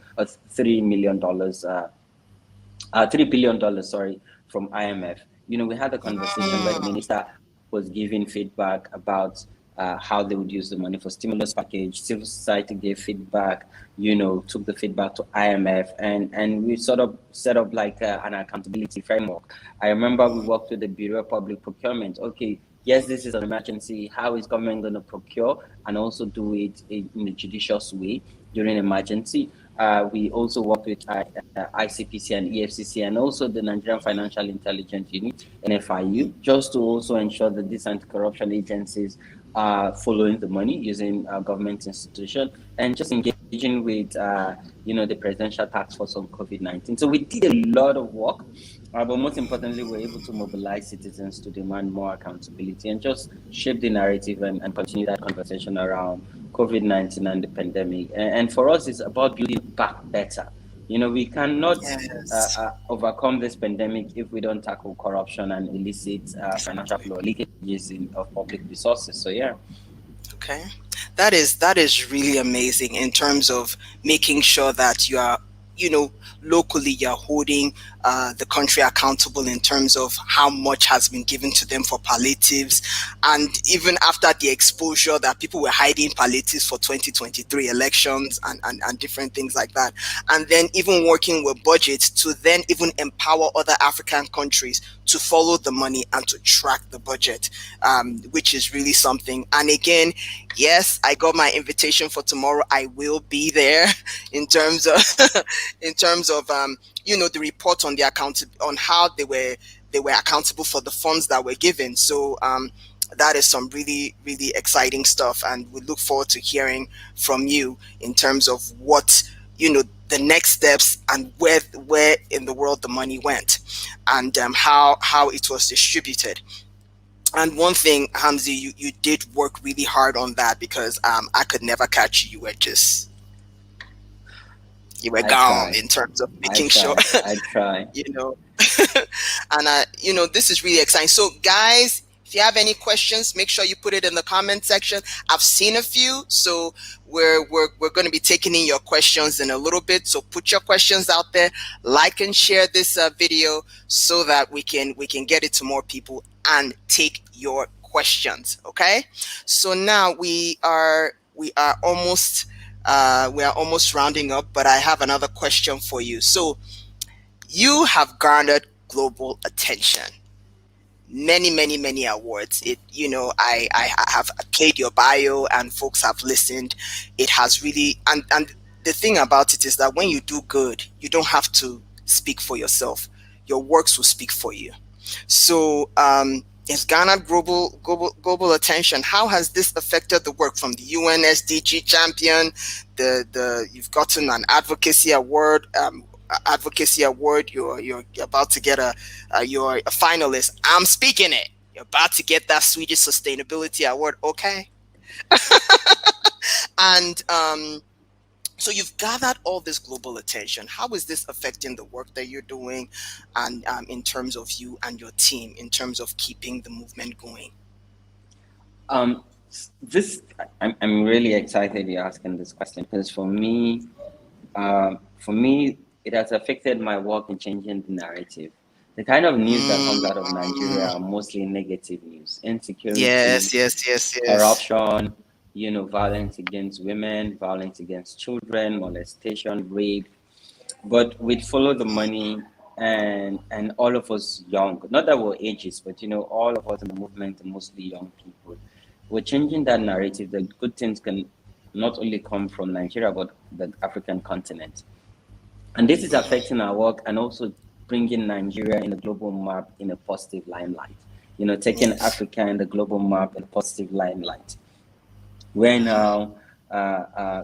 from IMF. We had a conversation where the minister was giving feedback about how they would use the money for stimulus package. Civil society gave feedback, took the feedback to IMF, and we sort of set up like an accountability framework. I remember we worked with the Bureau of Public Procurement. Okay, yes, this is an emergency. How is government going to procure and also do it in a judicious way during emergency? We also work with ICPC and EFCC and also the Nigerian Financial Intelligence Unit, NFIU, just to also ensure that these anti-corruption agencies are following the money using government institution and just engaging with, the Presidential Task Force on COVID-19. So we did a lot of work, but most importantly, we're able to mobilize citizens to demand more accountability and just shape the narrative and continue that conversation around COVID-19 and the pandemic. And for us, it's about building back better. We cannot overcome this pandemic if we don't tackle corruption and illicit financial flow leakages of public resources. So, yeah. Okay. That is really amazing in terms of making sure that you are, locally you're holding the country accountable in terms of how much has been given to them for palliatives. And even after the exposure that people were hiding palliatives for 2023 elections and different things like that. And then even working with budgets to then even empower other African countries to follow the money and to track the budget, which is really something. And again, yes, I got my invitation for tomorrow. I will be there in terms of the report on the on how they were accountable for the funds that were given. So that is some really, really exciting stuff, and we look forward to hearing from you in terms of what the next steps and where in the world the money went and how it was distributed. And one thing, Hamzy, you did work really hard on that, because I could never catch you. You were I gone try. in terms of I making sure, try. I try. you know. And this is really exciting. So guys, if you have any questions, make sure you put it in the comment section. I've seen a few, so we're going to be taking in your questions in a little bit. So put your questions out there, like and share this video, so that we can get it to more people and take your questions. Okay, so now we are almost rounding up, but I have another question for you. So you have garnered global attention, many awards. I have played your bio and folks have listened. It has really, and the thing about it is that when you do good, you don't have to speak for yourself. Your works will speak for you. So it's garnered global attention. How has this affected the work from the UNSDG champion? The You've gotten an advocacy award. You're about to get you're a finalist. I'm speaking it. You're about to get that Swedish Sustainability Award. Okay, and so you've gathered all this global attention. How is this affecting the work that you're doing, and in terms of you and your team, in terms of keeping the movement going? Um, this I'm really excited you're asking this question because for me, it has affected my work in changing the narrative. The kind of news that comes out of Nigeria are Mm, mostly negative news, insecurity, yes, yes, yes, yes. corruption, violence against women, violence against children, molestation, rape. But we'd follow the money, and all of us young, not that we're ages, but all of us in the movement are mostly young people. We're changing that narrative that good things can not only come from Nigeria, but the African continent. And this is affecting our work and also bringing Nigeria in the global map in a positive limelight. Taking Yes. Africa in the global map in a positive limelight. Where now,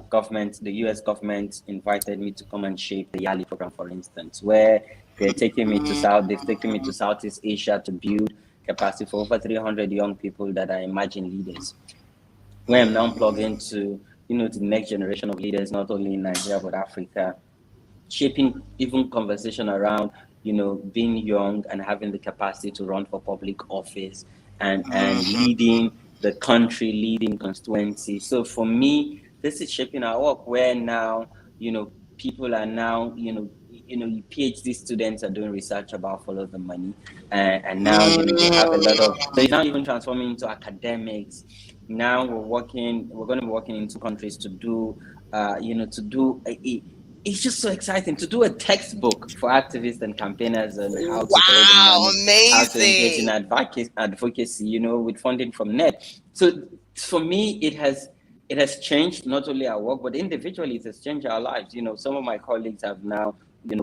government, the U.S. government invited me to come and shape the Yali program, for instance, where they've taken me to Southeast Asia to build capacity for over 300 young people that are emerging leaders. Where I'm now plugged into, the next generation of leaders, not only in Nigeria but Africa, shaping even conversation around being young and having the capacity to run for public office and leading the country, leading constituency. So for me, this is shaping our work where now people are now PhD students are doing research about follow the money, and now they have a lot of, so it's now even transforming into academics. Now we're going to be working in two countries to do to do it's just so exciting to do a textbook for activists and campaigners on how to follow the Wow, money, how to engage in amazing. advocacy, with funding from net. So for me, it has changed not only our work, but individually it has changed our lives. Some of my colleagues have now,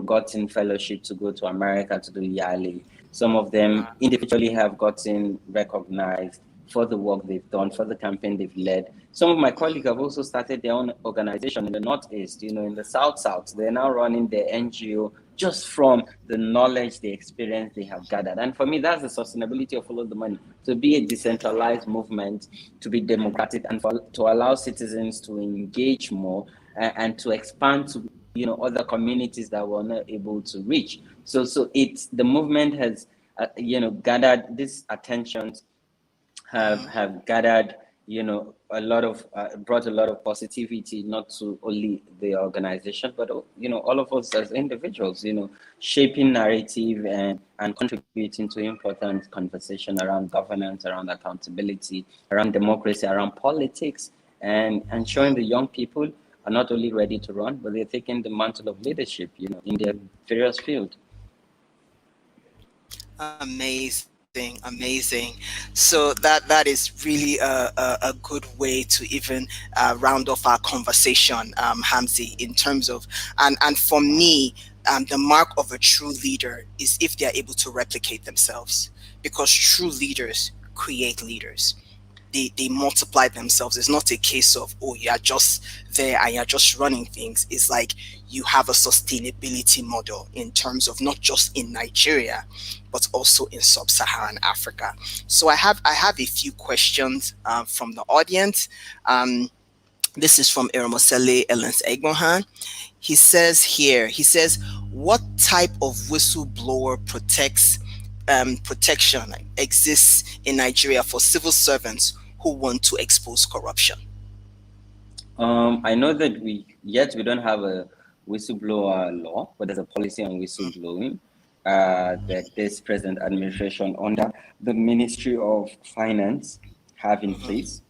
gotten fellowship to go to America to do Yali. Some of them individually have gotten recognized for the work they've done, for the campaign they've led. Some of my colleagues have also started their own organization in the Northeast, in the South. They're now running their NGO just from the knowledge, the experience they have gathered. And for me, that's the sustainability of Follow the Money, to be a decentralized movement, to be democratic, and to allow citizens to engage more and to expand to other communities that we're not able to reach. So it's the movement has gathered this attention, have gathered a lot of brought a lot of positivity, not to only the organization but all of us as individuals, shaping narrative and contributing to important conversation around governance, around accountability, around democracy, around politics, and showing the young people are not only ready to run, but they're taking the mantle of leadership in their various fields. Amazing. So that is really a good way to even round off our conversation, Hamzy, in terms of, and for me, the mark of a true leader is if they are able to replicate themselves, because true leaders create leaders. they multiply themselves. It's not a case of, oh, you're just there and you're just running things. It's like you have a sustainability model in terms of not just in Nigeria, but also in sub-Saharan Africa. So I have a few questions from the audience. This is from Eromosele Elens Egmohan. He says, what type of whistleblower protection exists in Nigeria for civil servants who want to expose corruption? I know that we don't have a whistleblower law, but there's a policy on whistleblowing that this present administration under the Ministry of Finance have in place.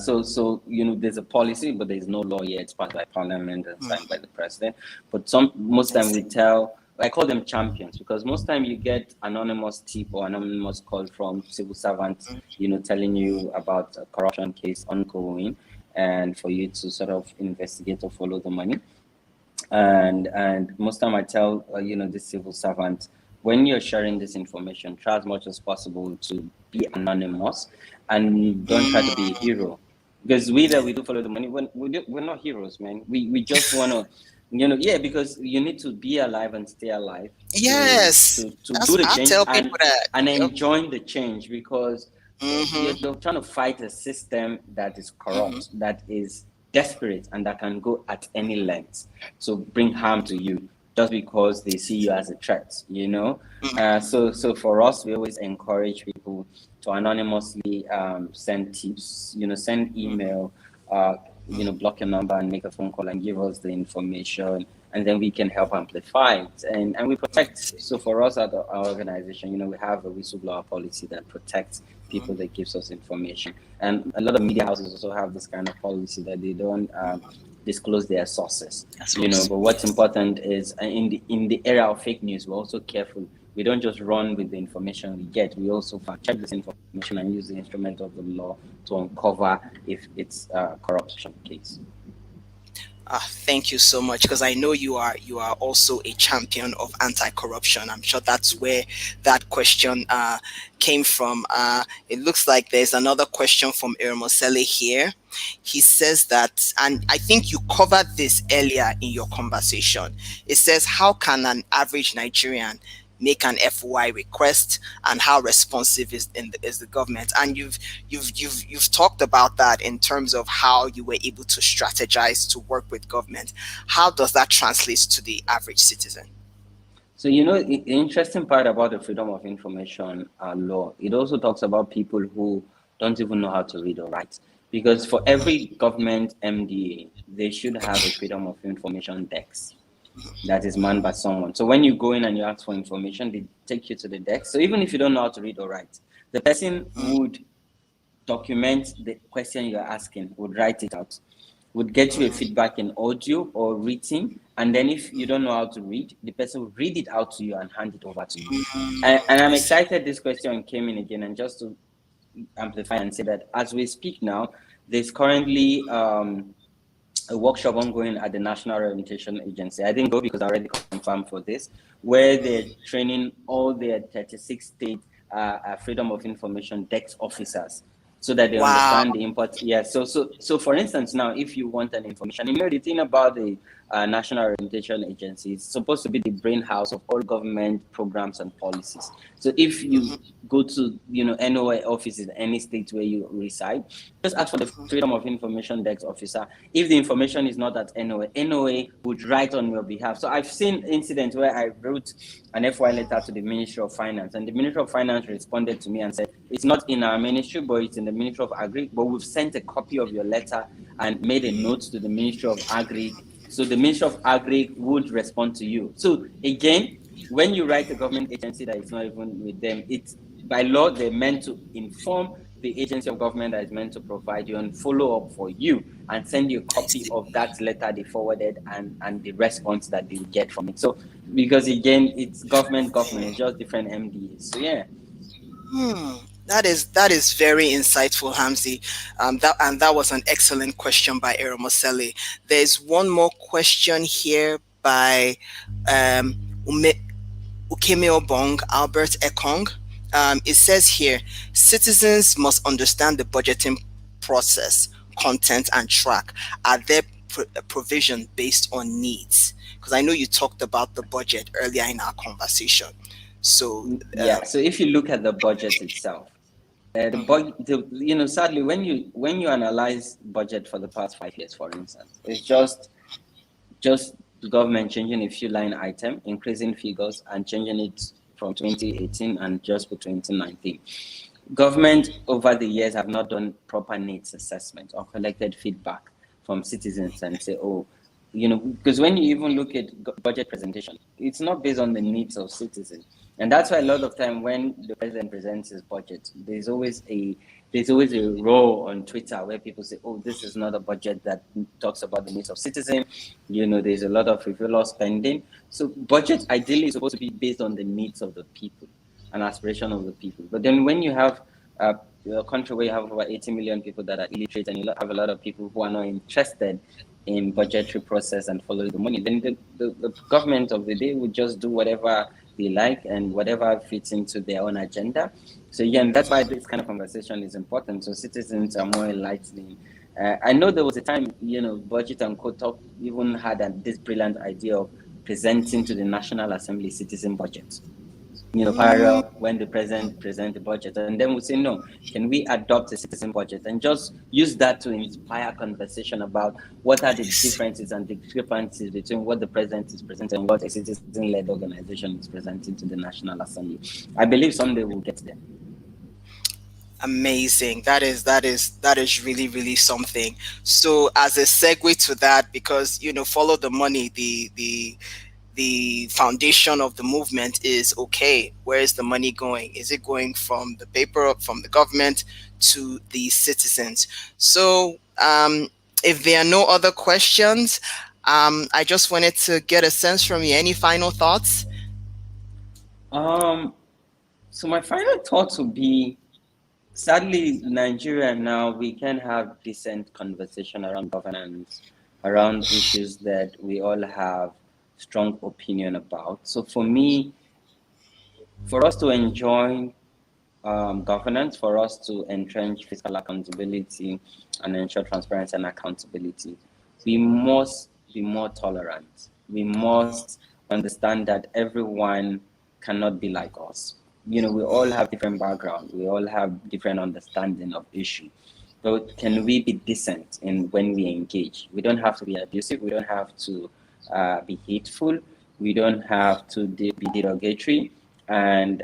So there's a policy, but there's no law yet. It's passed by Parliament and signed by the President. But most time I call them champions, because most time you get anonymous tip or anonymous call from civil servants, telling you about a corruption case ongoing, and for you to sort of investigate or follow the money. And most time I tell this civil servant, when you're sharing this information, try as much as possible to be anonymous and don't try to be a hero, because we do follow the money. We're not heroes, man. We just want to, because you need to be alive and stay alive. Yes, to do the change tell people that. and Yep. enjoying the change, because you're trying to fight a system that is corrupt, that is desperate, and that can go at any length to bring harm to you just because they see you as a threat, So for us, we always encourage people to anonymously send tips, send email, block your number and make a phone call and give us the information, and then we can help amplify it and we protect. So for us at our organization, we have a whistleblower policy that protects people that gives us information, and a lot of media houses also have this kind of policy that they don't disclose their sources. But what's important is in the era of fake news, we're also careful. We don't just run with the information we get. We also fact check this information and use the instrument of the law to uncover if it's a corruption case. Thank you so much, because I know you are also a champion of anti-corruption. I'm sure that's where that question came from. It looks like there's another question from Ermosele here. He says that, and I think you covered this earlier in your conversation. It says, how can an average Nigerian make an FOI request, and how responsive is the government? And you've talked about that in terms of how you were able to strategize to work with government. How does that translate to the average citizen? So the interesting part about the Freedom of Information law, it also talks about people who don't even know how to read or write, because for every government MDA, they should have a Freedom of Information desk that is manned by someone. So when you go in and you ask for information, they take you to the desk. So even if you don't know how to read or write, the person would document the question you're asking, would write it out, would get you a feedback in audio or written, and then if you don't know how to read, the person will read it out to you and hand it over to you. And I'm excited this question came in again, and just to amplify and say that as we speak now, there's currently a workshop ongoing at the National Orientation Agency. I didn't go because I already confirmed for this, where they're training all their 36 state Freedom of Information desk officers, so that they understand the import. Yeah. So for instance, now if you want an information, the thing about the National Orientation Agency, it's supposed to be the brain house of all government programs and policies. So if you go to NOA offices in any state where you reside, just ask for the Freedom of Information desk officer. If the information is not at NOA would write on your behalf. So I've seen incidents where I wrote an FY letter to the Ministry of Finance, and the Ministry of Finance responded to me and said, it's not in our ministry, but it's in the Ministry of Agri, but we've sent a copy of your letter and made a note to the Ministry of Agri. So the Ministry of Agri would respond to you. So again, when you write a government agency that is not even with them, it's by law, they're meant to inform the agency of government that is meant to provide you and follow up for you and send you a copy of that letter they forwarded and the response that they get from it. So because again, it's government, it's just different MDAs. So yeah. That is very insightful, Hamzy. That was an excellent question by Eromosele. There's one more question here by Ukeme Obong, Albert Ekong. It says here, citizens must understand the budgeting process, content, and track. Are there provision based on needs? Because I know you talked about the budget earlier in our conversation. So, Yeah. So if you look at the budget itself, sadly, when you analyze budget for the past 5 years, for instance, it's just the government changing a few line item, increasing figures, and changing it from 2018 and just for 2019. Government over the years have not done proper needs assessment or collected feedback from citizens and say, oh, because when you even look at budget presentation, it's not based on the needs of citizens. And that's why a lot of time when the president presents his budget, there's always a row on Twitter where people say, oh, this is not a budget that talks about the needs of citizens. There's a lot of frivolous spending. So budget ideally is supposed to be based on the needs of the people and aspiration of the people. But then when you have a country where you have over 80 million people that are illiterate, and you have a lot of people who are not interested in budgetary process and follow the money, then the government of the day would just do whatever they like and whatever fits into their own agenda. So yeah, and that's why this kind of conversation is important. So citizens are more enlightening. I know there was a time, Budget and Co talk even had this brilliant idea of presenting to the National Assembly citizen budget. Parallel when the president present the budget, and then we say, no, can we adopt a citizen budget and just use that to inspire conversation about what are the nice. differences and discrepancies between what the president is presenting and what a citizen-led organization is presenting to the National Assembly. I believe someday we'll get there. Amazing. That is really, really something. So as a segue to that, because follow the money, the foundation of the movement is, okay, where is the money going? Is it going from the paper, from the government to the citizens? So if there are no other questions, I just wanted to get a sense from you. Any final thoughts? So my final thoughts would be, sadly, Nigeria now, we can have decent conversation around governance, around issues that we all have strong opinion about. So for me, for us to enjoy governance, for us to entrench fiscal accountability and ensure transparency and accountability, we must be more tolerant. We must understand that everyone cannot be like us. We all have different backgrounds. We all have different understanding of issue. But can we be decent in when we engage? We don't have to be abusive. We don't have to be hateful. We don't have to be derogatory and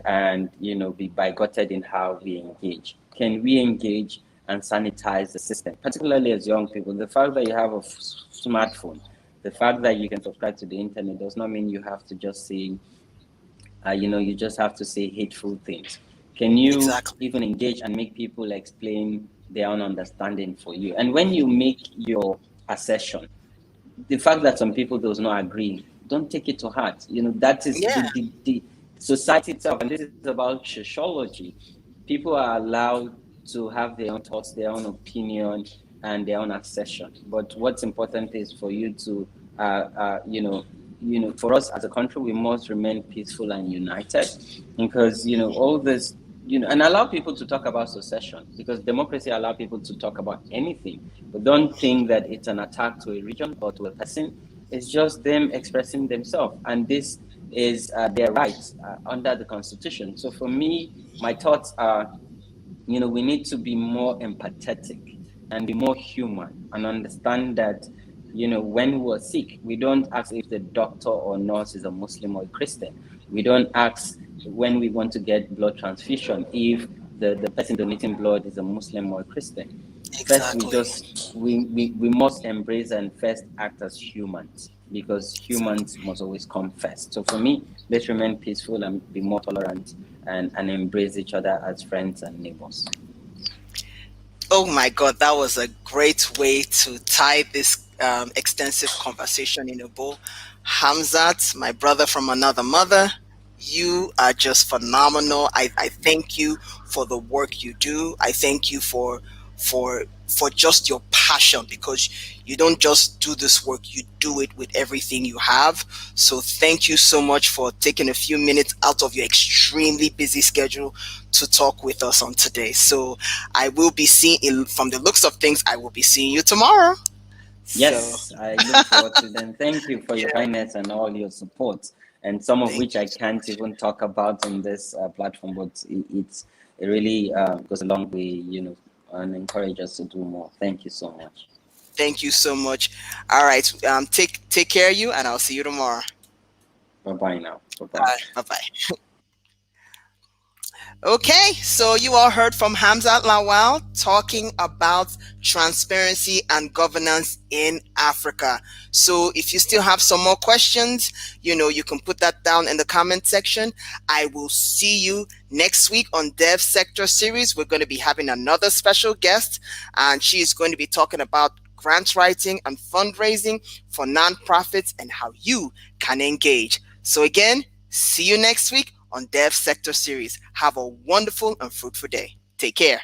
be bigoted in how we engage. Can we engage and sanitize the system, particularly as young people? The fact that you have a smartphone, the fact that you can subscribe to the internet does not mean you have to just say, you just have to say hateful things. Can you Exactly. even engage and make people explain their own understanding for you? And when you make your assertion, the fact that some people does not agree, don't take it to heart. That is Yeah, the society itself, and this is about sociology. People are allowed to have their own thoughts, their own opinion, and their own assertion. But what's important is for you to, for us as a country, we must remain peaceful and united, because all this, and allow people to talk about secession, because democracy allow people to talk about anything. But don't think that it's an attack to a region or to a person. It's just them expressing themselves, and this is their rights under the Constitution. So for me, my thoughts are, we need to be more empathetic and be more human and understand that, when we're sick, we don't ask if the doctor or nurse is a Muslim or a Christian. We don't ask when we want to get blood transfusion if the person donating blood is a Muslim or a Christian. First, exactly. we must embrace and first act as humans, because humans must always come first. So for me, let's remain peaceful and be more tolerant and embrace each other as friends and neighbors. Oh my God, that was a great way to tie this extensive conversation in a bow. Hamzat, my brother from another mother, you are just phenomenal. I thank you for the work you do. I thank you for for just your passion, because you don't just do this work, you do it with everything you have. So thank you so much for taking a few minutes out of your extremely busy schedule to talk with us on today. So I will be seeing, from the looks of things, I will be seeing you tomorrow. So Yes, I look forward to them. Thank you for your yeah, kindness and all your support, and some of thank which I can't even talk about on this platform, but it really goes a long way, and encourage us to do more. Thank you so much. thank you so much. All right, take care of you, and I'll see you tomorrow. Bye bye now. Bye bye. Bye bye. Okay, so you all heard from Hamzat Lawal talking about transparency and governance in Africa. So if you still have some more questions, you can put that down in the comment section. I will see you next week on Dev Sector Series. We're going to be having another special guest, and she is going to be talking about grant writing and fundraising for nonprofits and how you can engage. So again, see you next week on Dev Sector Series. Have a wonderful and fruitful day. Take care.